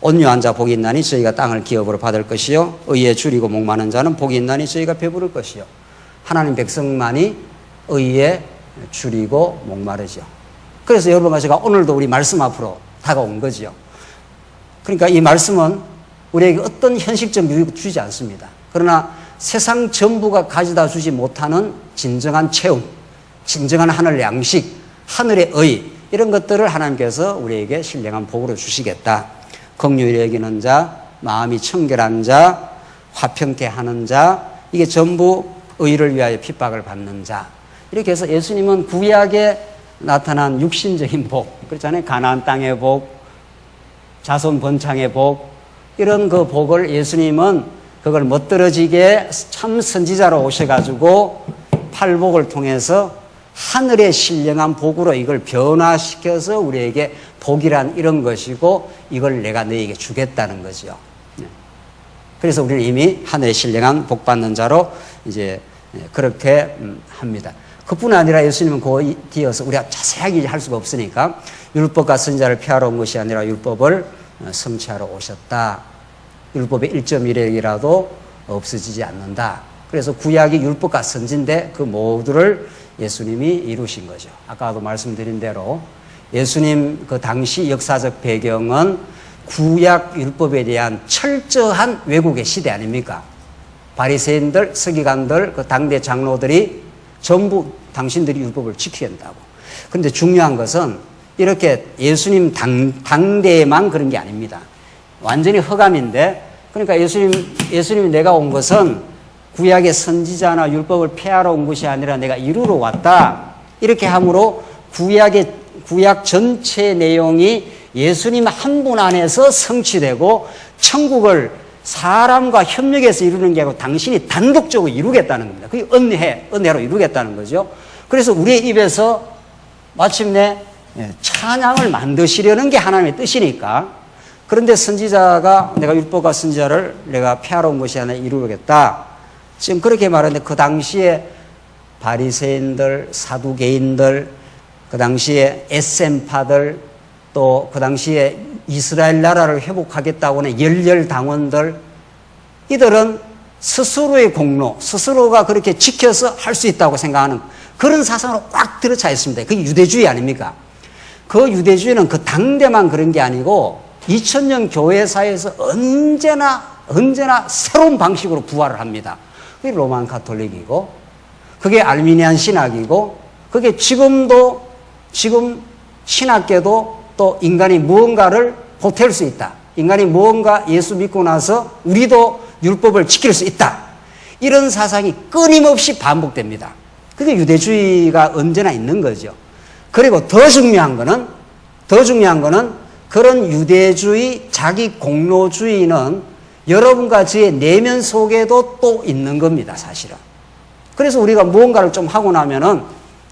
온유한 자 복이 있나니 저희가 땅을 기업으로 받을 것이요 의에 줄이고 목마른 자는 복이 있나니 저희가 배부를 것이요. 하나님 백성만이 의에 줄이고 목마르죠. 그래서 여러분과 제가 오늘도 우리 말씀 앞으로 다가온 거죠. 그러니까 이 말씀은 우리에게 어떤 현실적 유익을 주지 않습니다. 그러나 세상 전부가 가져다 주지 못하는 진정한 체험, 진정한 하늘 양식, 하늘의 의, 이런 것들을 하나님께서 우리에게 신령한 복으로 주시겠다. 긍휼히 여기는 자, 마음이 청결한 자, 화평케 하는 자, 이게 전부 의를 위하여 핍박을 받는 자. 이렇게 해서 예수님은 구약에 나타난 육신적인 복, 그렇잖아요. 가나안 땅의 복, 자손 번창의 복, 이런 그 복을 예수님은 그걸 멋들어지게 참 선지자로 오셔가지고 팔복을 통해서 하늘의 신령한 복으로 이걸 변화시켜서 우리에게 복이란 이런 것이고 이걸 내가 너에게 주겠다는 거죠. 그래서 우리는 이미 하늘의 신령한 복 받는 자로 이제 그렇게 합니다. 그뿐 아니라 예수님은 그 뒤어서 우리가 자세하게 할 수가 없으니까 율법과 선지자를 폐하러 온 것이 아니라 율법을 성취하러 오셨다. 율법의 1.1핵이라도 없어지지 않는다. 그래서 구약이 율법과 선지인데 그 모두를 예수님이 이루신 거죠. 아까도 말씀드린 대로 예수님 그 당시 역사적 배경은 구약 율법에 대한 철저한 왜곡의 시대 아닙니까? 바리새인들, 서기관들, 그 당대 장로들이 전부 당신들이 율법을 지켜야 한다고. 그런데 중요한 것은 이렇게 예수님 당대에만 그런 게 아닙니다. 완전히 허감인데, 그러니까 예수님이 내가 온 것은 구약의 선지자나 율법을 폐하러 온 것이 아니라 내가 이루러 왔다. 이렇게 함으로 구약 전체 내용이 예수님 한 분 안에서 성취되고 천국을 사람과 협력해서 이루는 게 아니고 당신이 단독적으로 이루겠다는 겁니다. 그게 은혜로 이루겠다는 거죠. 그래서 우리의 입에서 마침내 찬양을 만드시려는 게 하나님의 뜻이니까. 그런데 선지자가 내가 율법과 선지자를 내가 폐하러 온 것이 아니라 이루겠다. 지금 그렇게 말하는데 그 당시에 바리새인들, 사두개인들, 그 당시에 에센파들, 또 그 당시에 이스라엘 나라를 회복하겠다고 하는 열렬당원들, 이들은 스스로의 공로, 스스로가 그렇게 지켜서 할 수 있다고 생각하는 그런 사상으로 꽉 들어차 있습니다. 그게 유대주의 아닙니까? 그 유대주의는 그 당대만 그런 게 아니고 2000년 교회사에서 언제나 새로운 방식으로 부활을 합니다. 그게 로만 가톨릭이고, 그게 알미니안 신학이고, 그게 지금 신학계도 또 인간이 무언가를 보탤 수 있다. 인간이 무언가 예수 믿고 나서 우리도 율법을 지킬 수 있다. 이런 사상이 끊임없이 반복됩니다. 그게 유대주의가 언제나 있는 거죠. 그리고 더 중요한 거는 그런 유대주의, 자기 공로주의는 여러분과 저의 내면 속에도 또 있는 겁니다, 사실은. 그래서 우리가 무언가를 좀 하고 나면은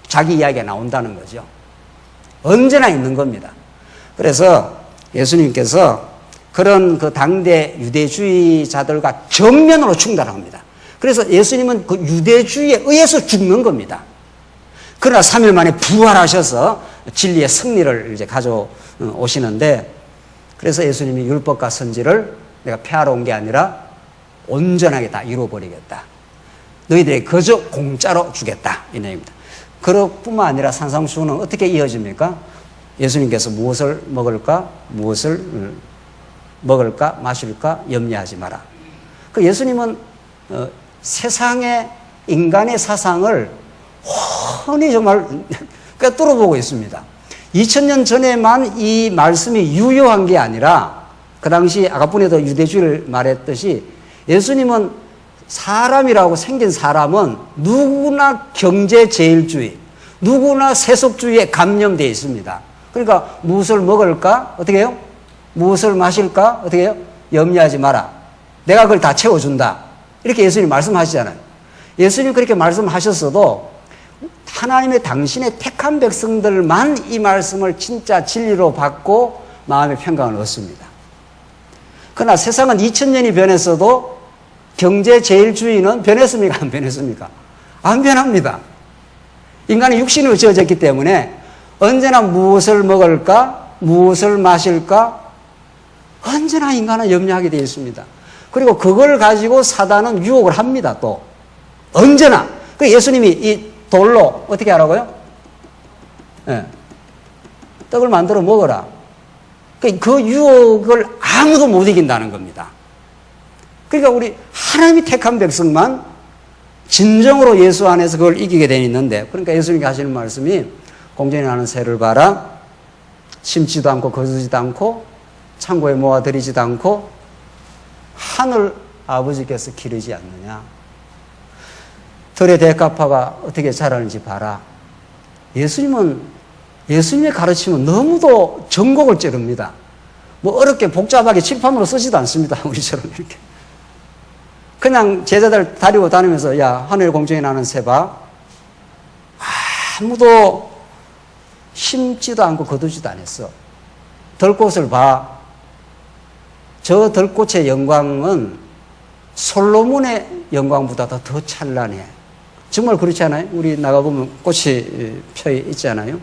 자기 이야기가 나온다는 거죠. 언제나 있는 겁니다. 그래서 예수님께서 그런 그 당대 유대주의자들과 정면으로 충돌합니다. 그래서 예수님은 그 유대주의에 의해서 죽는 겁니다. 그러나 3일 만에 부활하셔서 진리의 승리를 이제 가져오시는데, 그래서 예수님이 율법과 선지를 내가 폐하러 온 게 아니라 온전하게 다 이루어버리겠다. 너희들이 그저 공짜로 주겠다. 이 내용입니다. 그뿐만 아니라 산상수훈은 어떻게 이어집니까? 예수님께서 무엇을 먹을까 마실까 염려하지 마라. 그 예수님은 세상의 인간의 사상을 훤히 정말 꿰뚫어 보고 있습니다. 2000년 전에만 이 말씀이 유효한 게 아니라 그 당시 아까뿐에도 유대주의를 말했듯이 예수님은 사람이라고 생긴 사람은 누구나 경제제일주의, 누구나 세속주의에 감염되어 있습니다. 그러니까 무엇을 먹을까? 어떻게 해요? 무엇을 마실까? 어떻게 해요? 염려하지 마라. 내가 그걸 다 채워준다. 이렇게 예수님이 말씀하시잖아요. 예수님이 그렇게 말씀하셨어도 하나님의 당신의 택한 백성들만 이 말씀을 진짜 진리로 받고 마음의 평강을 얻습니다. 그러나 세상은 2000년이 변했어도 경제제일주의는 변했습니까? 안 변했습니까? 안 변합니다. 인간이 육신으로 지어졌기 때문에 언제나 무엇을 먹을까? 무엇을 마실까? 언제나 인간은 염려하게 되어 있습니다. 그리고 그걸 가지고 사단은 유혹을 합니다, 또. 언제나. 그 예수님이 이 돌로 어떻게 하라고요? 예. 떡을 만들어 먹어라. 그 유혹을 아무도 못 이긴다는 겁니다. 그러니까 우리 하나님이 택한 백성만 진정으로 예수 안에서 그걸 이기게 되어 있는데, 그러니까 예수님이 하시는 말씀이 공전이 나는 새를 봐라. 심지도 않고 거두지도 않고 창고에 모아들이지도 않고 하늘 아버지께서 기르지 않느냐. 들의 대가파가 어떻게 자라는지 봐라. 예수님의 가르침은 너무도 전곡을 찌릅니다. 뭐 어렵게 복잡하게 칠판으로 쓰지도 않습니다. 우리처럼 이렇게. 그냥 제자들 다리고 다니면서 야, 하늘 공중에 나는 새 봐. 아무도 심지도 않고 거두지도 않았어. 들꽃을 봐. 저 들꽃의 영광은 솔로몬의 영광보다 더 찬란해. 정말 그렇지 않아요? 우리 나가보면 꽃이 펴 있잖아요.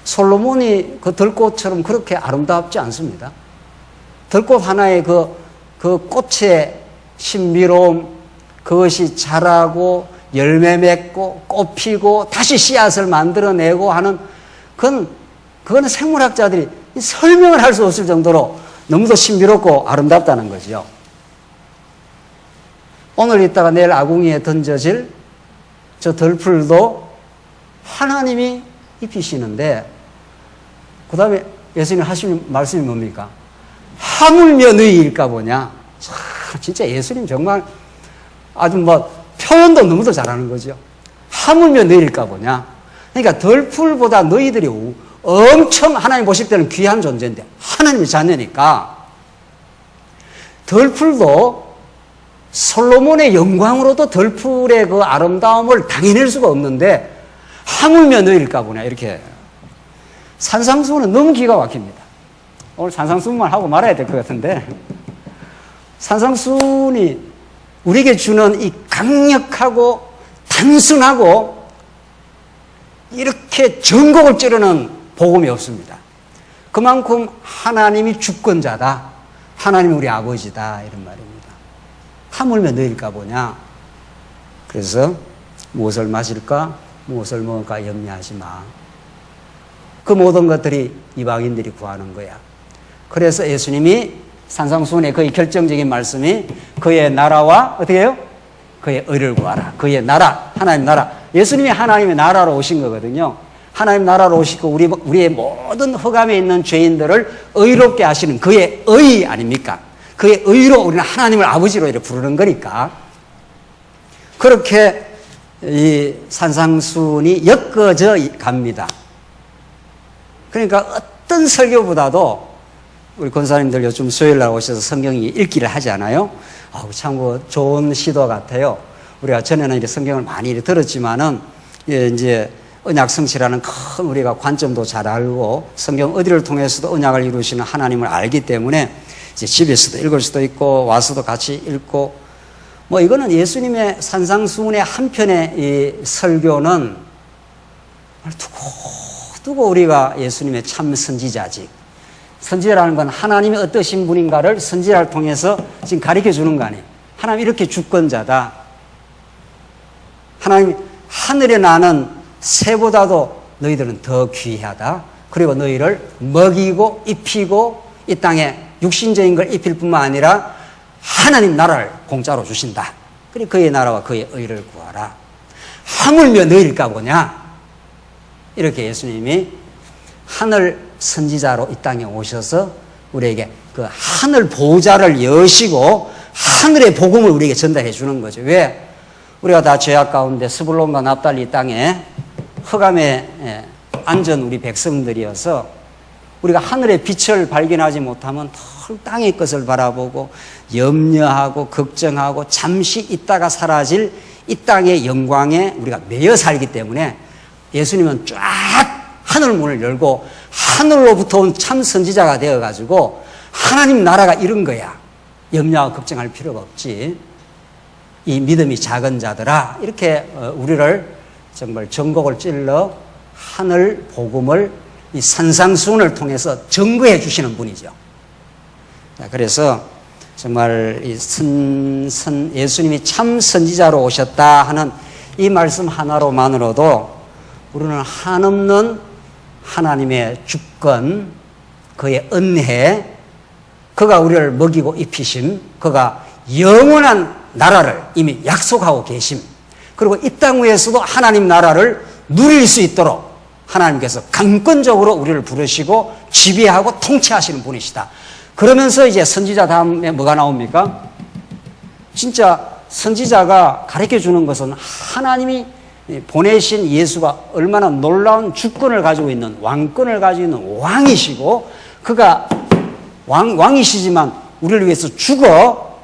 솔로몬이 그 들꽃처럼 그렇게 아름답지 않습니다. 들꽃 하나의 그 꽃의 신비로움, 그것이 자라고 열매 맺고 꽃 피고 다시 씨앗을 만들어내고 하는 그거는 생물학자들이 설명을 할 수 없을 정도로 너무도 신비롭고 아름답다는 거죠. 오늘 있다가 내일 아궁이에 던져질 저 들풀도 하나님이 입히시는데, 그 다음에 예수님 하시는 말씀이 뭡니까? 하물며 너희일까 보냐. 진짜 예수님 정말 아주 표현도 너무도 잘하는 거죠. 하물며 너희일까 보냐. 그러니까 들풀보다 너희들이 엄청 하나님 보실 때는 귀한 존재인데, 하나님의 자녀니까 들풀도 솔로몬의 영광으로도 들풀의 그 아름다움을 당해낼 수가 없는데 하물며 너희일까 보냐. 이렇게 산상수훈은 너무 기가 막힙니다. 오늘 산상수훈만 하고 말아야 될 것 같은데, 산상수훈이 우리에게 주는 이 강력하고 단순하고 이렇게 전곡을 찌르는 복음이 없습니다. 그만큼 하나님이 주권자다, 하나님이 우리 아버지다, 이런 말입니다. 하물며 너희일까 보냐. 그래서 무엇을 마실까 무엇을 먹을까 염려하지 마. 그 모든 것들이 이방인들이 구하는 거야. 그래서 예수님이 산상수훈의 거의 결정적인 말씀이 그의 나라와 어떻게 해요? 그의 의를 구하라. 그의 나라, 하나님 나라. 예수님이 하나님의 나라로 오신 거거든요. 하나님 나라로 오시고 우리의 모든 흑암에 있는 죄인들을 의롭게 하시는 그의 의 아닙니까? 그의 의로 우리는 하나님을 아버지로 이렇게 부르는 거니까. 그렇게 이 산상수훈이 엮어져 갑니다. 그러니까 어떤 설교보다도 우리 권사님들 요즘 수요일 날 오셔서 성경 읽기를 하지 않아요? 참 좋은 시도 같아요. 우리가 전에는 이렇게 성경을 많이 들었지만은 이제 언약 성취라는 큰 우리가 관점도 잘 알고 성경 어디를 통해서도 언약을 이루시는 하나님을 알기 때문에 이제 집에서도 읽을 수도 있고 와서도 같이 읽고, 이거는 예수님의 산상수훈의 한편의 이 설교는 두고 우리가 예수님의 참 선지자직, 선지자라는 건 하나님이 어떠신 분인가를 선지자를 통해서 지금 가르쳐 주는 거 아니에요. 하나님 이렇게 주권자다. 하나님 하늘에 나는 새보다도 너희들은 더 귀하다. 그리고 너희를 먹이고 입히고 이 땅에 육신적인 걸 입힐 뿐만 아니라 하나님 나라를 공짜로 주신다. 그리고 그의 나라와 그의 의를 구하라. 하물며 너희일까 보냐. 이렇게 예수님이 하늘 선지자로 이 땅에 오셔서 우리에게 그 하늘 보좌를 여시고 하늘의 복음을 우리에게 전달해 주는 거죠. 왜? 우리가 다 죄악 가운데 스불론과 납달리 땅에 흑암에 앉은 우리 백성들이어서 우리가 하늘의 빛을 발견하지 못하면 늘 땅의 것을 바라보고 염려하고 걱정하고 잠시 있다가 사라질 이 땅의 영광에 우리가 매여 살기 때문에 예수님은 쫙 하늘 문을 열고 하늘로부터 온 참 선지자가 되어가지고 하나님 나라가 이런 거야. 염려하고 걱정할 필요가 없지. 이 믿음이 작은 자들아, 이렇게 우리를 정말 전곡을 찔러 하늘 복음을 이 산상수훈을 통해서 증거해 주시는 분이죠. 그래서 정말 이 예수님이 참 선지자로 오셨다 하는 이 말씀 하나로만으로도 우리는 한없는 하나님의 주권, 그의 은혜, 그가 우리를 먹이고 입히심, 그가 영원한 나라를 이미 약속하고 계심, 그리고 이 땅 위에서도 하나님 나라를 누릴 수 있도록 하나님께서 강권적으로 우리를 부르시고 지배하고 통치하시는 분이시다. 그러면서 이제 선지자 다음에 뭐가 나옵니까? 진짜 선지자가 가르쳐 주는 것은 하나님이 보내신 예수가 얼마나 놀라운 주권을 가지고 있는, 왕권을 가지고 있는 왕이시고, 그가 왕이시지만 우리를 위해서 죽어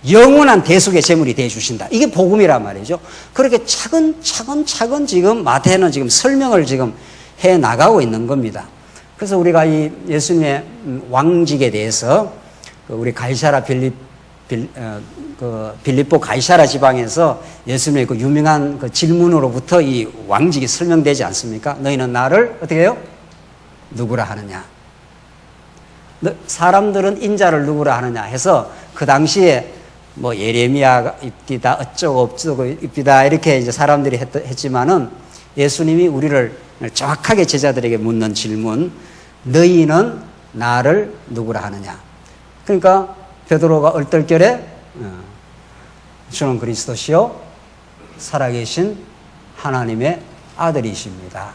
영원한 대속의 제물이 되어 주신다. 이게 복음이란 말이죠. 그렇게 차근차근 지금 마태는 지금 설명을 지금 해 나가고 있는 겁니다. 그래서 우리가 이 예수님의 왕직에 대해서 우리 가이사라 빌립보 가이사라 지방에서 예수님의 그 유명한 그 질문으로부터 이 왕직이 설명되지 않습니까? 너희는 나를 어떻게 해요? 누구라 하느냐? 사람들은 인자를 누구라 하느냐 해서 그 당시에 뭐 예레미야가 입디다 어쩌고 입디다 이렇게 이제 사람들이 했지만은 예수님이 우리를 정확하게 제자들에게 묻는 질문, 너희는 나를 누구라 하느냐? 그러니까 베드로가 얼떨결에 주는 그리스도시요 살아계신 하나님의 아들이십니다.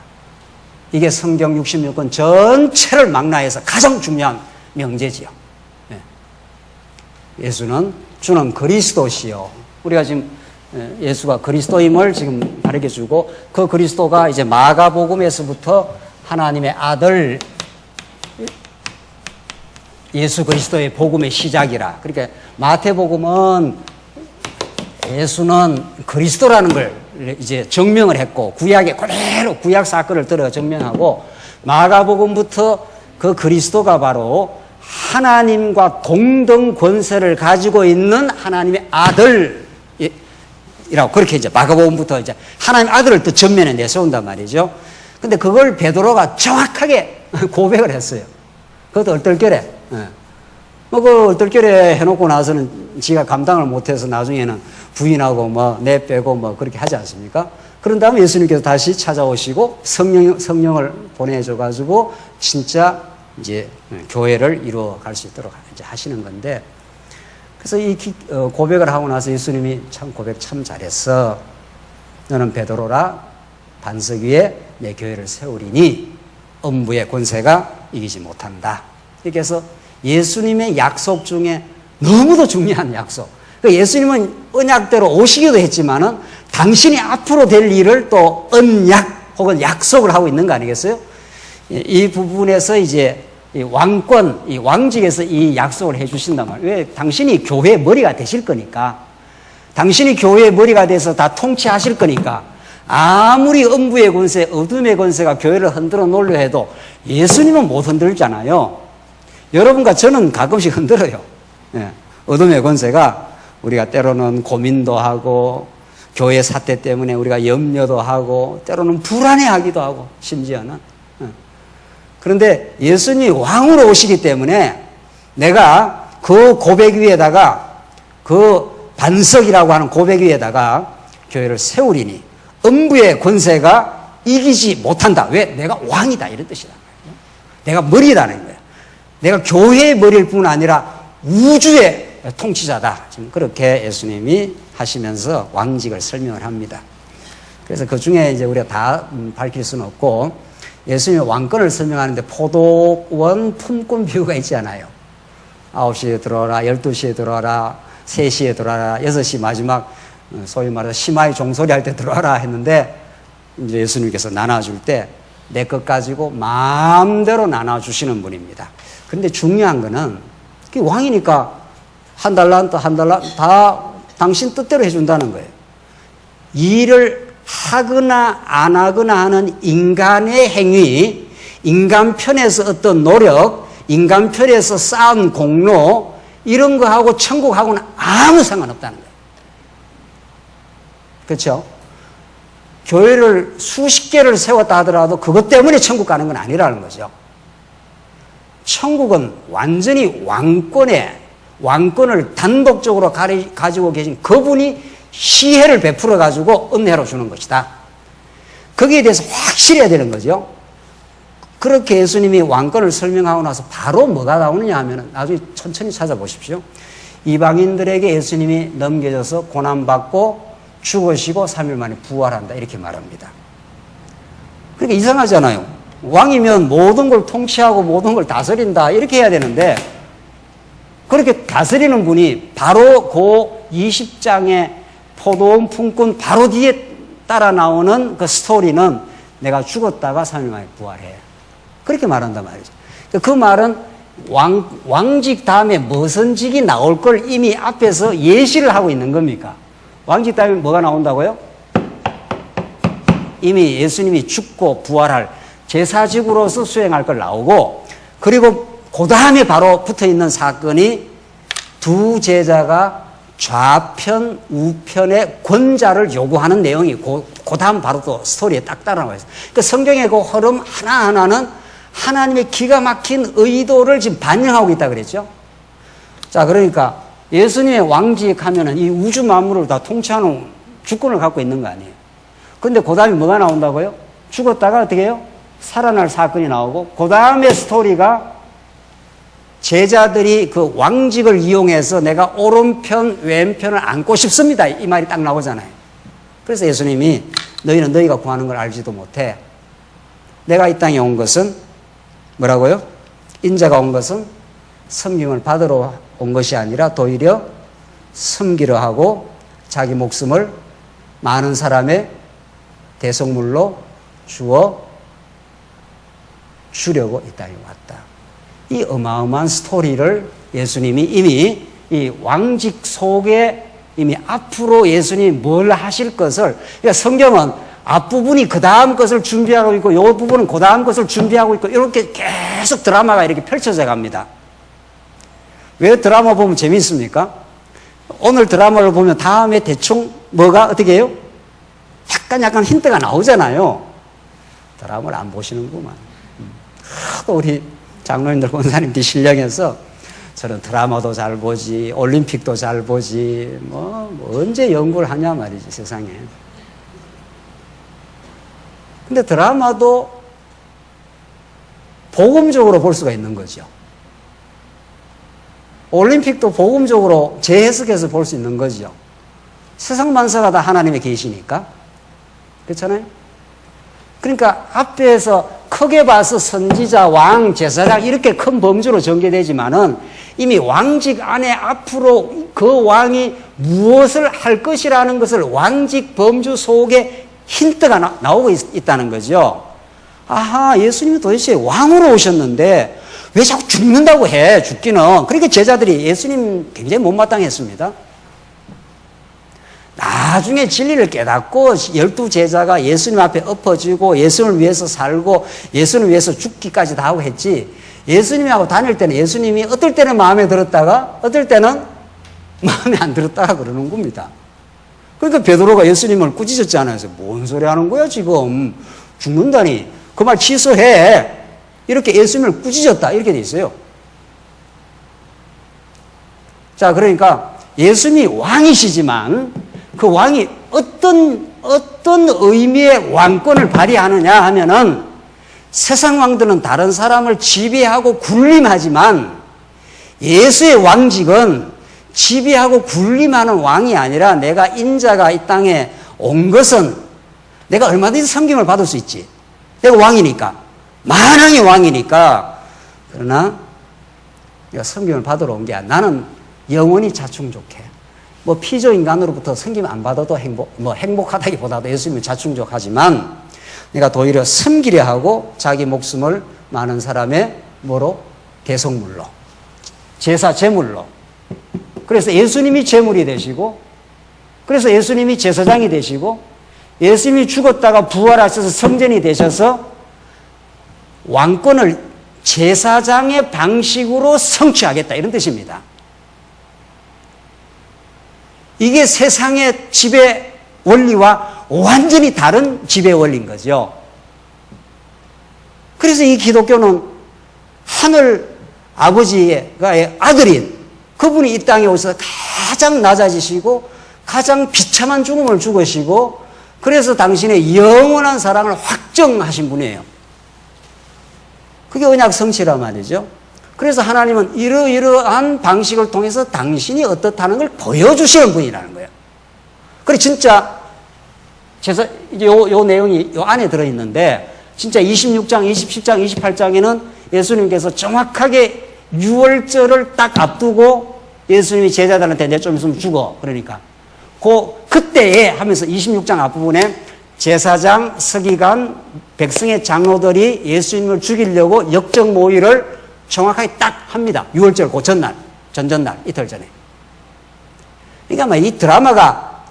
이게 성경 66권 전체를 망라해서 가장 중요한 명제지요. 예수는 주는 그리스도시요. 우리가 지금 예수가 그리스도임을 지금 가르쳐주고 그 그리스도가 이제 마가복음에서부터 하나님의 아들 예수 그리스도의 복음의 시작이라. 그러니까 마태복음은 예수는 그리스도라는 걸 이제 증명을 했고 구약에 그대로 구약 사건을 들어 증명하고 마가복음부터 그 그리스도가 바로 하나님과 동등 권세를 가지고 있는 하나님의 아들이라고 그렇게 이제 마가복음부터 이제 하나님의 아들을 또 전면에 내세운단 말이죠. 근데 그걸 베드로가 정확하게 고백을 했어요. 그것도 얼떨결에. 그 얼떨결에 해놓고 나서는 지가 감당을 못해서 나중에는 부인하고 뭐 내빼고 뭐 그렇게 하지 않습니까? 그런 다음에 예수님께서 다시 찾아오시고 성령을 보내줘가지고 진짜 이제 교회를 이루어갈 수 있도록 이제 하시는 건데, 그래서 이 고백을 하고 나서 예수님이 참 고백 참 잘했어. 너는 베드로라 반석 위에 내 교회를 세우리니 음부의 권세가 이기지 못한다. 이렇게 해서 예수님의 약속 중에 너무도 중요한 약속. 그러니까 예수님은 언약대로 오시기도 했지만은 당신이 앞으로 될 일을 또 언약 혹은 약속을 하고 있는 거 아니겠어요? 이 부분에서 이제 이 왕권, 이 왕직에서 이 약속을 해 주신단 말이에요. 왜? 당신이 교회의 머리가 되실 거니까. 당신이 교회의 머리가 돼서 다 통치하실 거니까. 아무리 음부의 권세, 어둠의 권세가 교회를 흔들어 놓으려 해도 예수님은 못 흔들잖아요. 여러분과 저는 가끔씩 흔들어요. 예. 어둠의 권세가 우리가 때로는 고민도 하고 교회 사태 때문에 우리가 염려도 하고 때로는 불안해하기도 하고 심지어는. 그런데 예수님이 왕으로 오시기 때문에 내가 그 고백 위에다가 그 반석이라고 하는 고백 위에다가 교회를 세우리니 음부의 권세가 이기지 못한다. 왜? 내가 왕이다 이런 뜻이란 말이에요. 내가 머리다는 거예요. 내가 교회의 머리일 뿐 아니라 우주의 통치자다. 지금 그렇게 예수님이 하시면서 왕직을 설명을 합니다. 그래서 그 중에 이제 우리가 다 밝힐 수는 없고 예수님의 왕권을 설명하는데 포도원 품꾼 비유가 있지 않아요. 9시에 들어와라, 12시에 들어와라, 3시에 들어와라, 6시 마지막 소위 말해서 심하의 종소리 할 때 들어와라 했는데 이제 예수님께서 나눠줄 때 내 것 가지고 마음대로 나눠주시는 분입니다. 그런데 중요한 거는 왕이니까 한 달란트 다 당신 뜻대로 해준다는 거예요. 일을 하거나 안 하거나 하는 인간의 행위, 인간 편에서 어떤 노력, 인간 편에서 쌓은 공로 이런 거하고 천국하고는 아무 상관없다는 거예요. 그렇죠? 교회를 수십 개를 세웠다 하더라도 그것 때문에 천국 가는 건 아니라는 거죠. 천국은 완전히 왕권을 단독적으로 가지고 계신 그분이 시혜를 베풀어 가지고 은혜로 주는 것이다. 거기에 대해서 확실해야 되는 거죠. 그렇게 예수님이 왕권을 설명하고 나서 바로 뭐가 나오느냐 하면 나중에 천천히 찾아보십시오. 이방인들에게 예수님이 넘겨져서 고난받고 죽으시고 3일 만에 부활한다 이렇게 말합니다. 그러니까 이상하잖아요. 왕이면 모든 걸 통치하고 모든 걸 다스린다 이렇게 해야 되는데 그렇게 다스리는 분이 바로 그 20장의 포도원 품꾼 바로 뒤에 따라 나오는 그 스토리는 내가 죽었다가 3일 만에 부활해. 그렇게 말한단 말이죠. 그 말은 왕직 다음에 무슨 직이 나올 걸 이미 앞에서 예시를 하고 있는 겁니까? 왕직 다음에 뭐가 나온다고요? 이미 예수님이 죽고 부활할 제사직으로서 수행할 걸 나오고, 그리고 그 다음에 바로 붙어 있는 사건이 두 제자가 좌편, 우편의 권자를 요구하는 내용이 그 다음 바로 또 스토리에 딱 따라나와 있어요. 그러니까 성경의 그 흐름 하나하나는 하나님의 기가 막힌 의도를 지금 반영하고 있다 그랬죠. 자, 그러니까 예수님의 왕직 하면은 이 우주 만물을 다 통치하는 주권을 갖고 있는 거 아니에요. 근데 그 다음에 뭐가 나온다고요? 죽었다가 어떻게 해요? 살아날 사건이 나오고, 그 다음에 스토리가 제자들이 그 왕직을 이용해서 내가 오른편, 왼편을 안고 싶습니다. 이 말이 딱 나오잖아요. 그래서 예수님이 너희는 너희가 구하는 걸 알지도 못해. 내가 이 땅에 온 것은 뭐라고요? 인자가 온 것은 섬김을 받으러 온 것이 아니라 도리어 섬기려 하고 자기 목숨을 많은 사람의 대속물로 주어 주려고 이 땅에 왔다. 이 어마어마한 스토리를 예수님이 이미 이 왕직 속에 이미 앞으로 예수님이 뭘 하실 것을, 그러니까 성경은 앞부분이 그 다음 것을 준비하고 있고 이 부분은 그 다음 것을 준비하고 있고 이렇게 계속 드라마가 이렇게 펼쳐져 갑니다. 왜 드라마 보면 재미있습니까? 오늘 드라마를 보면 다음에 대충 뭐가 어떻게 해요? 약간 힌트가 나오잖아요. 드라마를 안 보시는구만. 또 우리 장로님들, 권사님들 실력에서 저는 드라마도 잘 보지, 올림픽도 잘 보지, 뭐 언제 연구를 하냐 말이지, 세상에. 근데 드라마도 복음적으로 볼 수가 있는 거죠. 올림픽도 복음적으로 재해석해서 볼 수 있는 거죠. 세상 만사가 다 하나님의 계시니까. 그렇잖아요? 그러니까 앞에서 크게 봐서 선지자, 왕, 제사장 이렇게 큰 범주로 전개되지만은 이미 왕직 안에 앞으로 그 왕이 무엇을 할 것이라는 것을 왕직 범주 속에 힌트가 나오고 있다는 거죠. 아하, 예수님이 도대체 왕으로 오셨는데 왜 자꾸 죽는다고 해, 죽기는. 그러니까 제자들이 예수님 굉장히 못마땅했습니다. 나중에 진리를 깨닫고 12제자가 예수님 앞에 엎어지고 예수님을 위해서 살고 예수님을 위해서 죽기까지 다 하고 했지, 예수님하고 다닐 때는 예수님이 어떨 때는 마음에 들었다가 어떨 때는 마음에 안 들었다가 그러는 겁니다. 그러니까 베드로가 예수님을 꾸짖었잖아요. 뭔 소리 하는 거야 지금, 죽는다니 그 말 취소해, 이렇게 예수님을 꾸짖었다 이렇게 돼 있어요. 자, 그러니까 예수님이 왕이시지만 그 왕이 어떤 의미의 왕권을 발휘하느냐 하면은, 세상 왕들은 다른 사람을 지배하고 군림하지만 예수의 왕직은 지배하고 군림하는 왕이 아니라, 내가 인자가 이 땅에 온 것은 내가 얼마든지 섬김을 받을 수 있지. 내가 왕이니까, 만왕의 왕이니까. 그러나 내가 섬김을 받으러 온 게 아니라 나는 영원히 자충족해. 뭐 피조인간으로부터 섬김 안 받아도 행복하다기보다도 예수님은 자충족하지만, 내가 도리어 섬기려 하고 자기 목숨을 많은 사람의 뭐로? 대속물로, 제사 제물로. 그래서 예수님이 제물이 되시고, 그래서 예수님이 제사장이 되시고, 예수님이 죽었다가 부활하셔서 성전이 되셔서 왕권을 제사장의 방식으로 성취하겠다, 이런 뜻입니다. 이게 세상의 지배 원리와 완전히 다른 지배 원리인 거죠. 그래서 이 기독교는 하늘 아버지의 아들인 그분이 이 땅에 오셔서 가장 낮아지시고 가장 비참한 죽음을 죽으시고, 그래서 당신의 영원한 사랑을 확정하신 분이에요. 그게 언약 성취란 말이죠. 그래서 하나님은 이러이러한 방식을 통해서 당신이 어떻다는 걸 보여주시는 분이라는 거예요. 그래, 진짜 요 내용이 요 안에 들어있는데, 진짜 26장, 27장, 28장에는 예수님께서 정확하게 6월절을 딱 앞두고 예수님이 제자들한테 내 좀 있으면 죽어, 그러니까 그때에 하면서 26장 앞부분에 제사장, 서기관, 백성의 장로들이 예수님을 죽이려고 역적 모의를 정확하게 딱 합니다. 6월절 그 전날, 전전날, 이틀 전에. 그러니까 이 드라마가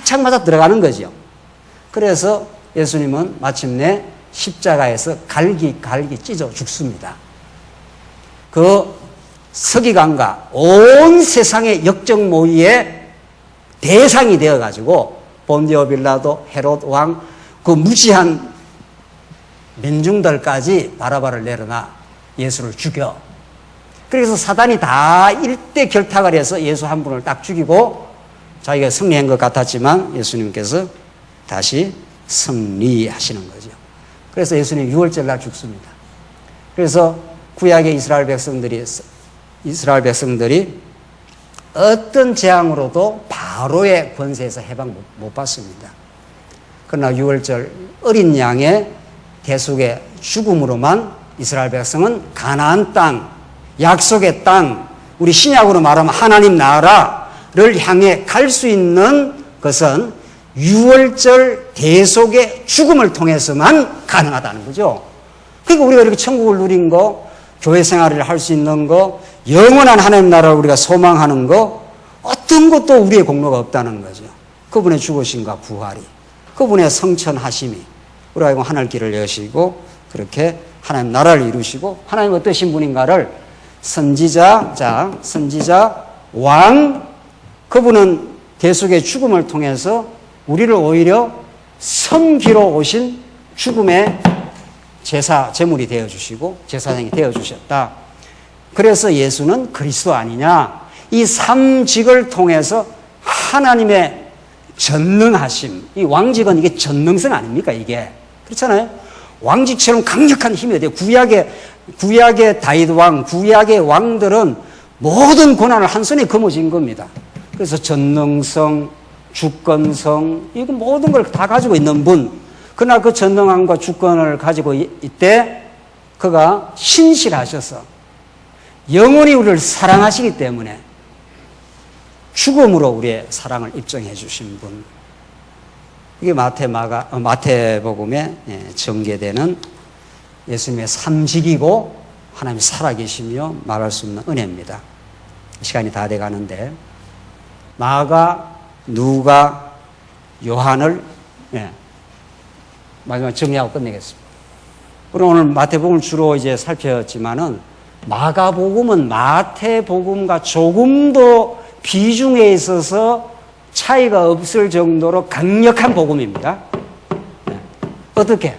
쫙 맞아 들어가는 거죠. 그래서 예수님은 마침내 십자가에서 갈기 찢어 죽습니다. 그 서기관과 온 세상의 역적모의의 대상이 되어가지고 본디오 빌라도, 헤롯 왕, 그 무지한 민중들까지 바라바를 내려놔 예수를 죽여. 그래서 사단이 다 일대 결탁을 해서 예수 한 분을 딱 죽이고 자기가 승리한 것 같았지만 예수님께서 다시 승리하시는 거죠. 그래서 예수님 6월절 날 죽습니다. 그래서 구약의 이스라엘 백성들이 어떤 재앙으로도 바로의 권세에서 해방 못 받습니다. 그러나 6월절 어린 양의 대속의 죽음으로만 이스라엘 백성은 가나안 땅, 약속의 땅, 우리 신약으로 말하면 하나님 나라를 향해 갈 수 있는 것은 6월절 대속의 죽음을 통해서만 가능하다는 거죠. 그러니까 우리가 이렇게 천국을 누린 거, 교회 생활을 할 수 있는 거, 영원한 하나님 나라를 우리가 소망하는 거, 어떤 것도 우리의 공로가 없다는 거죠. 그분의 죽으심과 부활이, 그분의 성천하심이 우리가 이거 하늘 길을 여시고 그렇게 하나님 나라를 이루시고, 하나님 어떠신 분인가를 선지자, 왕, 그분은 대속의 죽음을 통해서 우리를 오히려 섬기러 오신 죽음의 제물이 되어주시고 제사장이 되어주셨다. 그래서 예수는 그리스도 아니냐. 이 삼직을 통해서 하나님의 전능하심, 이 왕직은 이게 전능성 아닙니까, 이게? 그렇잖아요? 왕직처럼 강력한 힘이 돼요. 구약의 다윗 왕, 구약의 왕들은 모든 고난을 한 손에 거머쥔 겁니다. 그래서 전능성, 주권성, 이거 모든 걸 다 가지고 있는 분. 그러나 그 전능함과 주권을 가지고 있때 그가 신실하셔서 영원히 우리를 사랑하시기 때문에 죽음으로 우리의 사랑을 입증해 주신 분. 이게 마태복음에 전개되는 예수님의 삼직이고 하나님이 살아계시며 말할 수 없는 은혜입니다. 시간이 다 돼가는데 마가, 누가, 요한을 마지막 정리하고 끝내겠습니다. 우리는 오늘 마태복음을 주로 이제 살폈지만은 마가복음은 마태복음과 조금도 비중에 있어서 차이가 없을 정도로 강력한 복음입니다. 어떻게?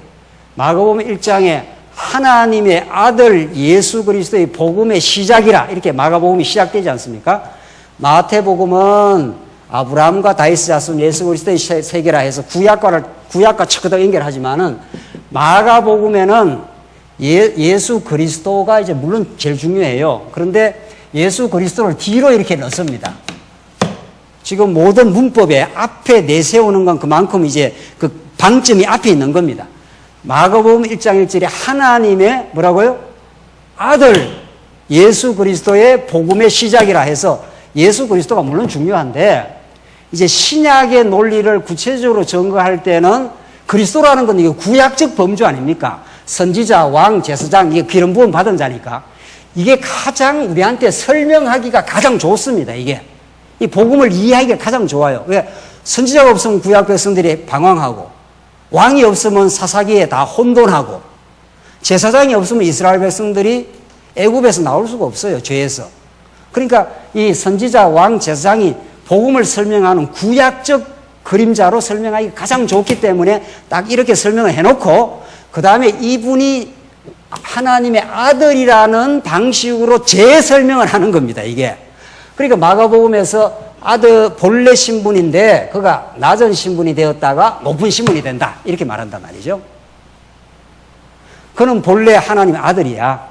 마가복음 1장에 하나님의 아들 예수 그리스도의 복음의 시작이라 이렇게 마가복음이 시작되지 않습니까? 마태복음은 아브라함과 다윗 자손 예수 그리스도의 세계라 해서 구약과 척그덕 연결하지만은 마가복음에는 예수 그리스도가 이제 물론 제일 중요해요. 그런데 예수 그리스도를 뒤로 이렇게 넣습니다. 지금 모든 문법에 앞에 내세우는 건 그만큼 이제 그 방점이 앞에 있는 겁니다. 마가복음 1장 1절에 하나님의 뭐라고요? 아들 예수 그리스도의 복음의 시작이라 해서 예수 그리스도가 물론 중요한데 이제 신약의 논리를 구체적으로 증거할 때는 그리스도라는 건 이게 구약적 범주 아닙니까? 선지자, 왕, 제사장, 이게 기름 부음 받은 자니까 이게 가장 우리한테 설명하기가 가장 좋습니다. 이게 이 복음을 이해하기가 가장 좋아요. 왜? 선지자가 없으면 구약 백성들이 방황하고 왕이 없으면 사사기에 다 혼돈하고 제사장이 없으면 이스라엘 백성들이 애굽에서 나올 수가 없어요. 죄에서. 그러니까 이 선지자, 왕, 제사장이 복음을 설명하는 구약적 그림자로 설명하기 가장 좋기 때문에 딱 이렇게 설명을 해놓고 그 다음에 이분이 하나님의 아들이라는 방식으로 재설명을 하는 겁니다. 이게. 그러니까 마가복음에서 아들 본래 신분인데 그가 낮은 신분이 되었다가 높은 신분이 된다 이렇게 말한단 말이죠. 그는 본래 하나님의 아들이야.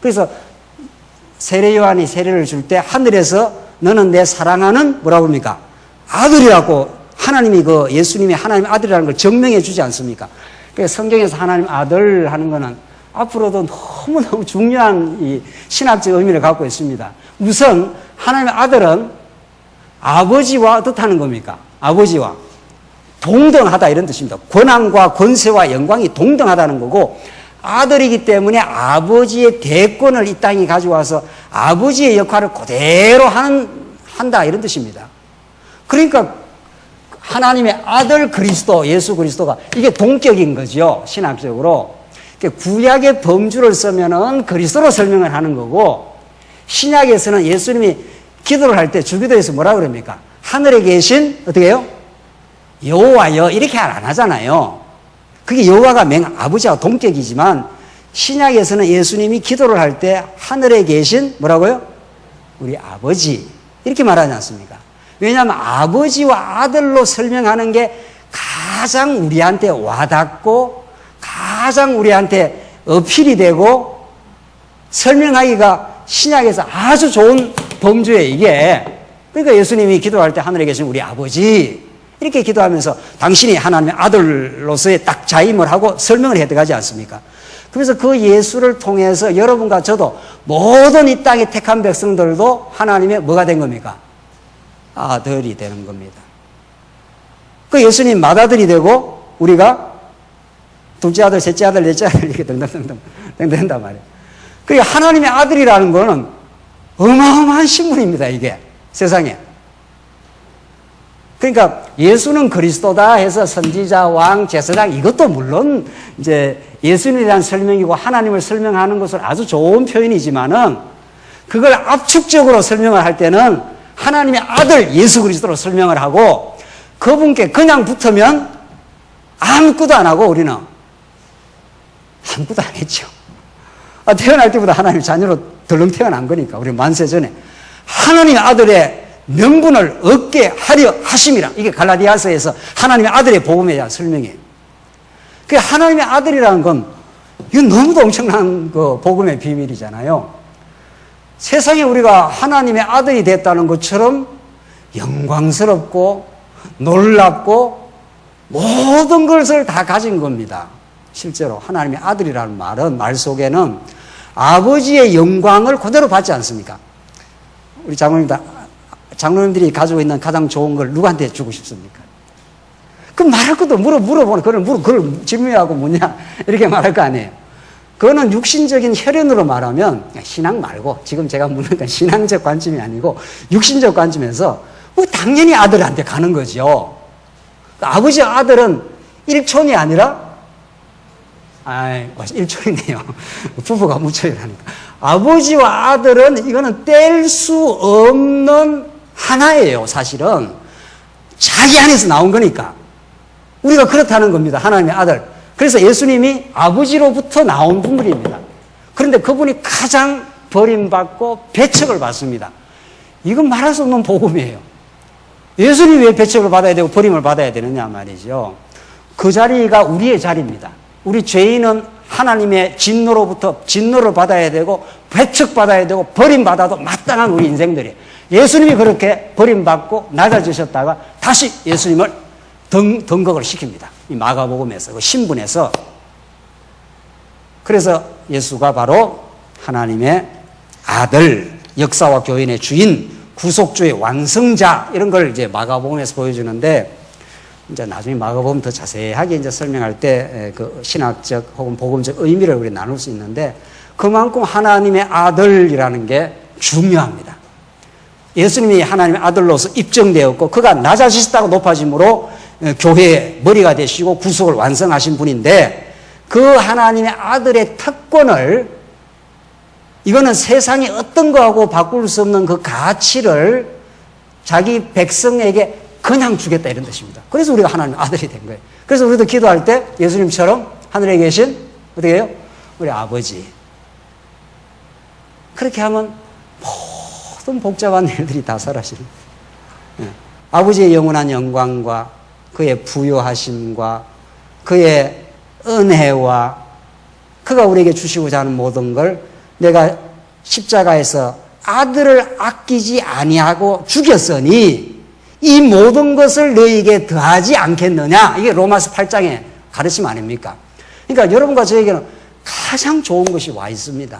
그래서 세례 요한이 세례를 줄 때 하늘에서 너는 내 사랑하는 뭐라고 합니까? 아들이라고 하나님이 그 예수님이 하나님의 아들이라는 걸 증명해 주지 않습니까? 그래서 성경에서 하나님 아들 하는 거는 앞으로도 너무너무 중요한 이 신학적 의미를 갖고 있습니다. 우선 하나님의 아들은 아버지와 어떻다는 겁니까? 아버지와 동등하다 이런 뜻입니다. 권한과 권세와 영광이 동등하다는 거고 아들이기 때문에 아버지의 대권을 이 땅에 가져와서 아버지의 역할을 그대로 한다 이런 뜻입니다. 그러니까 하나님의 아들 그리스도, 예수 그리스도가 이게 동격인 거죠. 신학적으로. 구약의 범주를 쓰면은 그리스도로 설명을 하는 거고, 신약에서는 예수님이 기도를 할 때 주기도에서 뭐라 그럽니까? 하늘에 계신 어떻게 해요? 여호와여 이렇게 안 하잖아요. 그게 여호와가 아버지와 동격이지만 신약에서는 예수님이 기도를 할 때 하늘에 계신 뭐라고요? 우리 아버지 이렇게 말하지 않습니까? 왜냐하면 아버지와 아들로 설명하는 게 가장 우리한테 와닿고 가장 우리한테 어필이 되고 설명하기가 신약에서 아주 좋은 범주예요, 이게. 그러니까 예수님이 기도할 때 하늘에 계신 우리 아버지 이렇게 기도하면서 당신이 하나님의 아들로서의 딱 자임을 하고 설명을 해득하지 않습니까? 그래서 그 예수를 통해서 여러분과 저도 모든 이 땅의 택한 백성들도 하나님의 뭐가 된 겁니까? 아들이 되는 겁니다. 그 예수님 맏아들이 되고 우리가 둘째 아들, 셋째 아들, 넷째 아들 이렇게 등등등등 된단 말이에요. 그러니까 하나님의 아들이라는 거는 어마어마한 신분입니다, 이게 세상에. 그러니까 예수는 그리스도다 해서 선지자, 왕, 제사장 이것도 물론 이제 예수님에 대한 설명이고 하나님을 설명하는 것은 아주 좋은 표현이지만은 그걸 압축적으로 설명을 할 때는 하나님의 아들 예수 그리스도로 설명을 하고 그분께 그냥 붙으면 아무것도 안 하고 우리는 아무것도 안 했죠. 태어날 때보다 하나님 자녀로 덜렁 태어난 거니까 우리 만세 전에 하나님의 아들의 명분을 얻게 하려 하심이라. 이게 갈라디아서에서 하나님의 아들의 복음에 대한 설명이에요. 그 하나님의 아들이라는 건 이건 너무도 엄청난 그 복음의 비밀이잖아요. 세상에 우리가 하나님의 아들이 됐다는 것처럼 영광스럽고 놀랍고 모든 것을 다 가진 겁니다. 실제로 하나님의 아들이라는 말은 말 속에는 아버지의 영광을 그대로 받지 않습니까? 우리 장로님들이 가지고 있는 가장 좋은 걸 누구한테 주고 싶습니까? 그럼 말할 것도 물어보는, 그걸 질문하고 뭐냐? 이렇게 말할 거 아니에요. 그거는 육신적인 혈연으로 말하면, 신앙 말고, 지금 제가 묻는 건 신앙적 관점이 아니고, 육신적 관점에서, 당연히 아들한테 가는 거죠. 아버지와 아들은 일촌이 아니라, 일촌이네요. 부부가 무촌이라니까. 아버지와 아들은 이거는 뗄 수 없는 하나예요, 사실은. 자기 안에서 나온 거니까. 우리가 그렇다는 겁니다, 하나님의 아들. 그래서 예수님이 아버지로부터 나온 분물입니다. 그런데 그분이 가장 버림받고 배척을 받습니다. 이건 말할 수 없는 복음이에요. 예수님이 왜 배척을 받아야 되고 버림을 받아야 되느냐 말이죠. 그 자리가 우리의 자리입니다. 우리 죄인은 하나님의 진노로부터 진노를 받아야 되고 배척받아야 되고 버림받아도 마땅한 우리 인생들이에요. 예수님이 그렇게 버림받고 낮아지셨다가 다시 예수님을 등극을 시킵니다. 이 마가복음에서, 그 신분에서. 그래서 예수가 바로 하나님의 아들, 역사와 교인의 주인, 구속주의 완성자, 이런 걸 이제 마가복음에서 보여주는데, 이제 나중에 마가복음 더 자세하게 이제 설명할 때 그 신학적 혹은 복음적 의미를 우리 나눌 수 있는데, 그만큼 하나님의 아들이라는 게 중요합니다. 예수님이 하나님의 아들로서 입증되었고, 그가 낮아지셨다고 높아짐으로 교회의 머리가 되시고 구속을 완성하신 분인데, 그 하나님의 아들의 특권을, 이거는 세상에 어떤 거하고 바꿀 수 없는 그 가치를 자기 백성에게 그냥 주겠다 이런 뜻입니다. 그래서 우리가 하나님의 아들이 된 거예요. 그래서 우리도 기도할 때 예수님처럼 하늘에 계신 어떻게 해요? 우리 아버지. 그렇게 하면 모든 복잡한 일들이 다 사라지는 거예요. 아버지의 영원한 영광과 그의 부요하심과 그의 은혜와 그가 우리에게 주시고자 하는 모든 걸 내가 십자가에서 아들을 아끼지 아니하고 죽였으니 이 모든 것을 너희에게 더하지 않겠느냐. 이게 로마서 8장의 가르침 아닙니까? 그러니까 여러분과 저에게는 가장 좋은 것이 와 있습니다.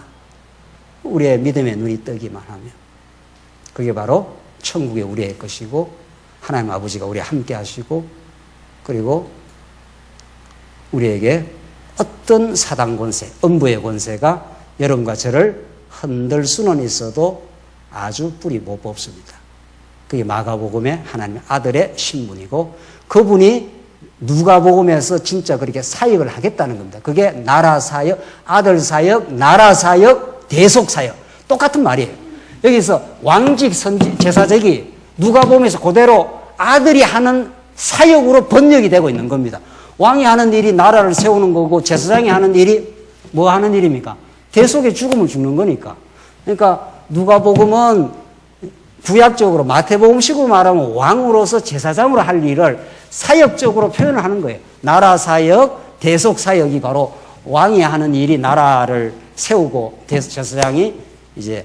우리의 믿음의 눈이 뜨기만 하면. 그게 바로 천국의 우리의 것이고 하나님 아버지가 우리와 함께 하시고 그리고 우리에게 어떤 사단 권세, 음부의 권세가 여러분과 저를 흔들 수는 있어도 아주 뿌리 못 뽑습니다. 그게 마가복음의 하나님의 아들의 신분이고, 그분이 누가복음에서 진짜 그렇게 사역을 하겠다는 겁니다. 그게 나라 사역, 아들 사역, 나라 사역, 대속 사역, 똑같은 말이에요. 여기서 왕직 선지 제사적이 누가복음에서 그대로 아들이 하는 사역으로 번역이 되고 있는 겁니다. 왕이 하는 일이 나라를 세우는 거고, 제사장이 하는 일이 뭐 하는 일입니까? 대속의 죽음을 죽는 거니까. 그러니까 누가복음은 구약적으로, 마태복음식으로 말하면 왕으로서 제사장으로 할 일을 사역적으로 표현을 하는 거예요. 나라 사역, 대속 사역이 바로 왕이 하는 일이 나라를 세우고, 제사장이 이제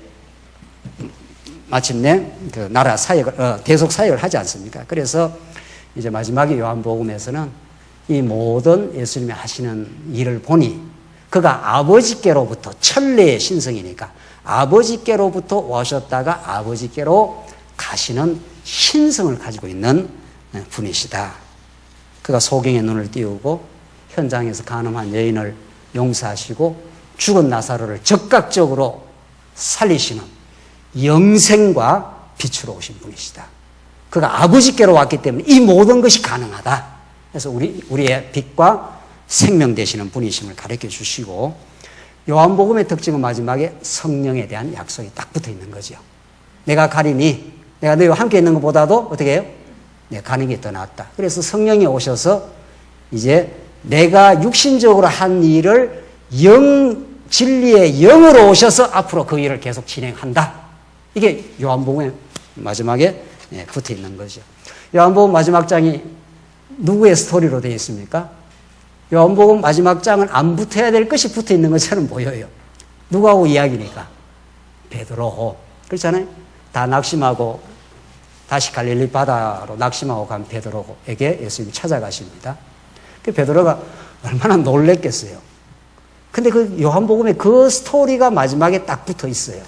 마침내 그 나라 사역을, 대속 사역을 하지 않습니까? 그래서 이제 마지막에 요한복음에서는 이 모든 예수님이 하시는 일을 보니, 그가 아버지께로부터, 천례의 신성이니까 아버지께로부터 오셨다가 아버지께로 가시는 신성을 가지고 있는 분이시다. 그가 소경의 눈을 띄우고 현장에서 간음한 여인을 용서하시고 죽은 나사로를 즉각적으로 살리시는 영생과 빛으로 오신 분이시다. 그가 아버지께로 왔기 때문에 이 모든 것이 가능하다. 그래서 우리의 빛과 생명 되시는 분이심을 가르쳐 주시고, 요한복음의 특징은 마지막에 성령에 대한 약속이 딱 붙어 있는 거죠. 내가 가리니, 내가 너희와 함께 있는 것보다도 어떻게 해요? 내가 가는 게 더 낫다. 그래서 성령이 오셔서 이제 내가 육신적으로 한 일을 진리의 영으로 오셔서 앞으로 그 일을 계속 진행한다. 이게 요한복음의 마지막에 붙어 있는 거죠. 요한복음 마지막 장이 누구의 스토리로 되어 있습니까? 요한복음 마지막 장은 안 붙어야 될 것이 붙어 있는 것처럼 보여요. 누구하고 이야기니까? 베드로. 그렇잖아요? 다 낙심하고 다시 갈릴리 바다로 낙심하고 간 베드로에게 예수님이 찾아가십니다. 그 베드로가 얼마나 놀랬겠어요. 근데 그 요한복음에 그 스토리가 마지막에 딱 붙어 있어요.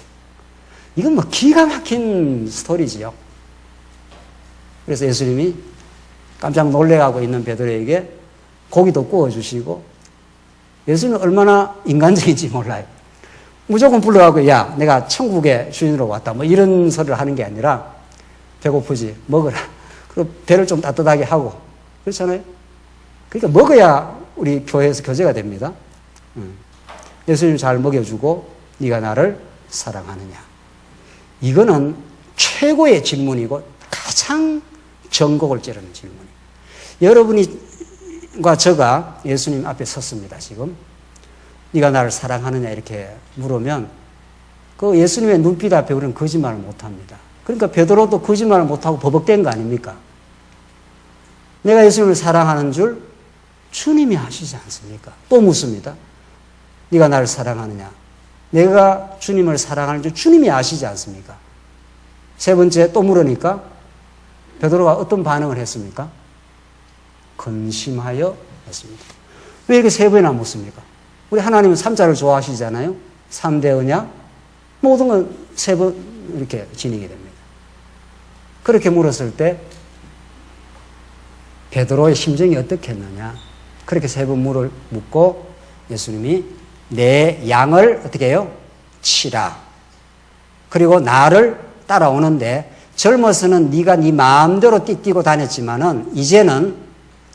이건 뭐 기가 막힌 스토리지요. 그래서 예수님이 깜짝 놀래가고 있는 베드로에게 고기도 구워주시고, 예수님은 얼마나 인간적인지 몰라요. 무조건 불러가고, 야, 내가 천국의 주인으로 왔다. 뭐 이런 소리를 하는 게 아니라, 배고프지? 먹어라. 그리고 배를 좀 따뜻하게 하고. 그렇잖아요? 그러니까 먹어야 우리 교회에서 교제가 됩니다. 예수님 잘 먹여주고, 네가 나를 사랑하느냐. 이거는 최고의 질문이고 가장 전곡을 찌르는 질문이에요. 여러분과 저가 예수님 앞에 섰습니다. 지금 네가 나를 사랑하느냐 이렇게 물으면 그 예수님의 눈빛 앞에 우리는 거짓말을 못합니다. 그러니까 베드로도 거짓말을 못하고 버벅댄 거 아닙니까? 내가 예수님을 사랑하는 줄 주님이 아시지 않습니까? 또 묻습니다. 네가 나를 사랑하느냐? 내가 주님을 사랑하는 줄 주님이 아시지 않습니까? 세 번째 또 물으니까 베드로가 어떤 반응을 했습니까? 근심하여 했습니다. 왜 이렇게 세 번이나 묻습니까? 우리 하나님은 삼자를 좋아하시잖아요. 3대 언약 모든 건 세 번 이렇게 진행이 됩니다. 그렇게 물었을 때 베드로의 심정이 어떻겠느냐? 그렇게 세 번 묻고 예수님이 내 양을 어떻게 해요? 치라. 그리고 나를 따라오는데 젊어서는 네가 네 마음대로 띠뛰고 다녔지만은 이제는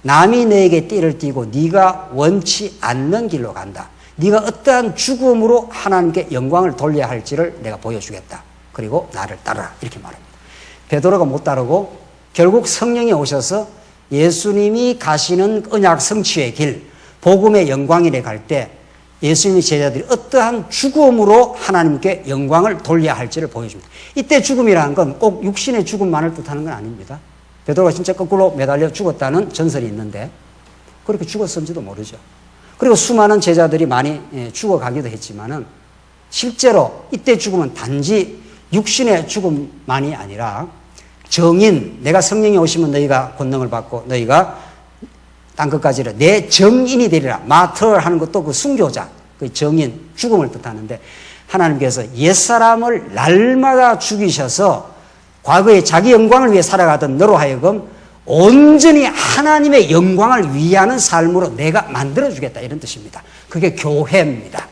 남이 너에게 띠를 띠고 네가 원치 않는 길로 간다. 네가 어떠한 죽음으로 하나님께 영광을 돌려야 할지를 내가 보여주겠다. 그리고 나를 따르라. 이렇게 말합니다. 베드로가 못 따르고 결국 성령이 오셔서 예수님이 가시는 언약 성취의 길, 복음의 영광이래 갈 때 예수님의 제자들이 어떠한 죽음으로 하나님께 영광을 돌려야 할지를 보여줍니다. 이때 죽음이라는 건 꼭 육신의 죽음만을 뜻하는 건 아닙니다. 베드로가 진짜 거꾸로 매달려 죽었다는 전설이 있는데 그렇게 죽었는지도 모르죠. 그리고 수많은 제자들이 많이 죽어가기도 했지만은 실제로 이때 죽음은 단지 육신의 죽음만이 아니라 정인, 내가 성령이 오시면 너희가 권능을 받고 너희가 땅끝까지 내 정인이 되리라. 마터 하는 것도 그 순교자, 그 정인, 죽음을 뜻하는데 하나님께서 옛사람을 날마다 죽이셔서 과거에 자기 영광을 위해 살아가던 너로 하여금 온전히 하나님의 영광을 위하는 삶으로 내가 만들어주겠다 이런 뜻입니다. 그게 교회입니다.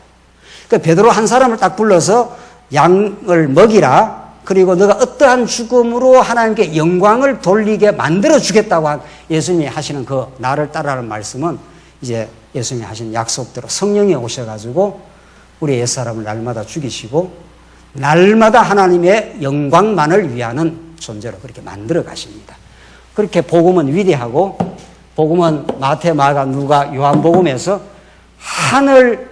그러니까 베드로 한 사람을 딱 불러서 양을 먹이라, 그리고 너가 어떠한 죽음으로 하나님께 영광을 돌리게 만들어주겠다고 한 예수님이 하시는 그 나를 따라라는 말씀은 이제 예수님이 하신 약속대로 성령이 오셔가지고 우리 옛사람을 날마다 죽이시고 날마다 하나님의 영광만을 위하는 존재로 그렇게 만들어 가십니다. 그렇게 복음은 위대하고, 복음은 마태, 마가, 누가, 요한복음에서 하늘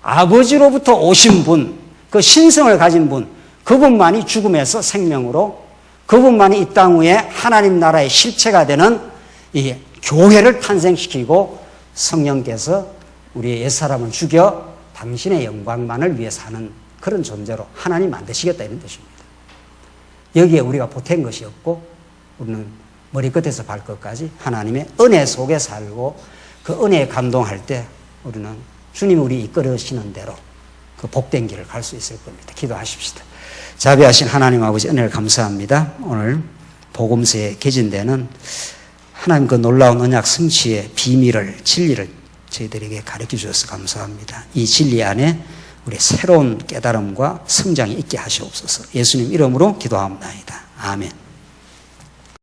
아버지로부터 오신 분, 그 신성을 가진 분, 그분만이 죽음에서 생명으로, 그분만이 이 땅 위에 하나님 나라의 실체가 되는 이 교회를 탄생시키고 성령께서 우리의 옛사람을 죽여 당신의 영광만을 위해 사는 그런 존재로 하나님 만드시겠다 이런 뜻입니다. 여기에 우리가 보탠 것이 없고 우리는 머리끝에서 발끝까지 하나님의 은혜 속에 살고 그 은혜에 감동할 때 우리는 주님이 우리 이끌으시는 대로 그 복된 길을 갈 수 있을 겁니다. 기도하십시다. 자비하신 하나님 아버지 은혜를 감사합니다. 오늘 복음서에 개진되는 하나님 그 놀라운 언약 성취의 비밀을, 진리를 저희들에게 가르쳐 주셔서 감사합니다. 이 진리 안에 우리 새로운 깨달음과 성장이 있게 하시옵소서. 예수님 이름으로 기도합니다. 아멘.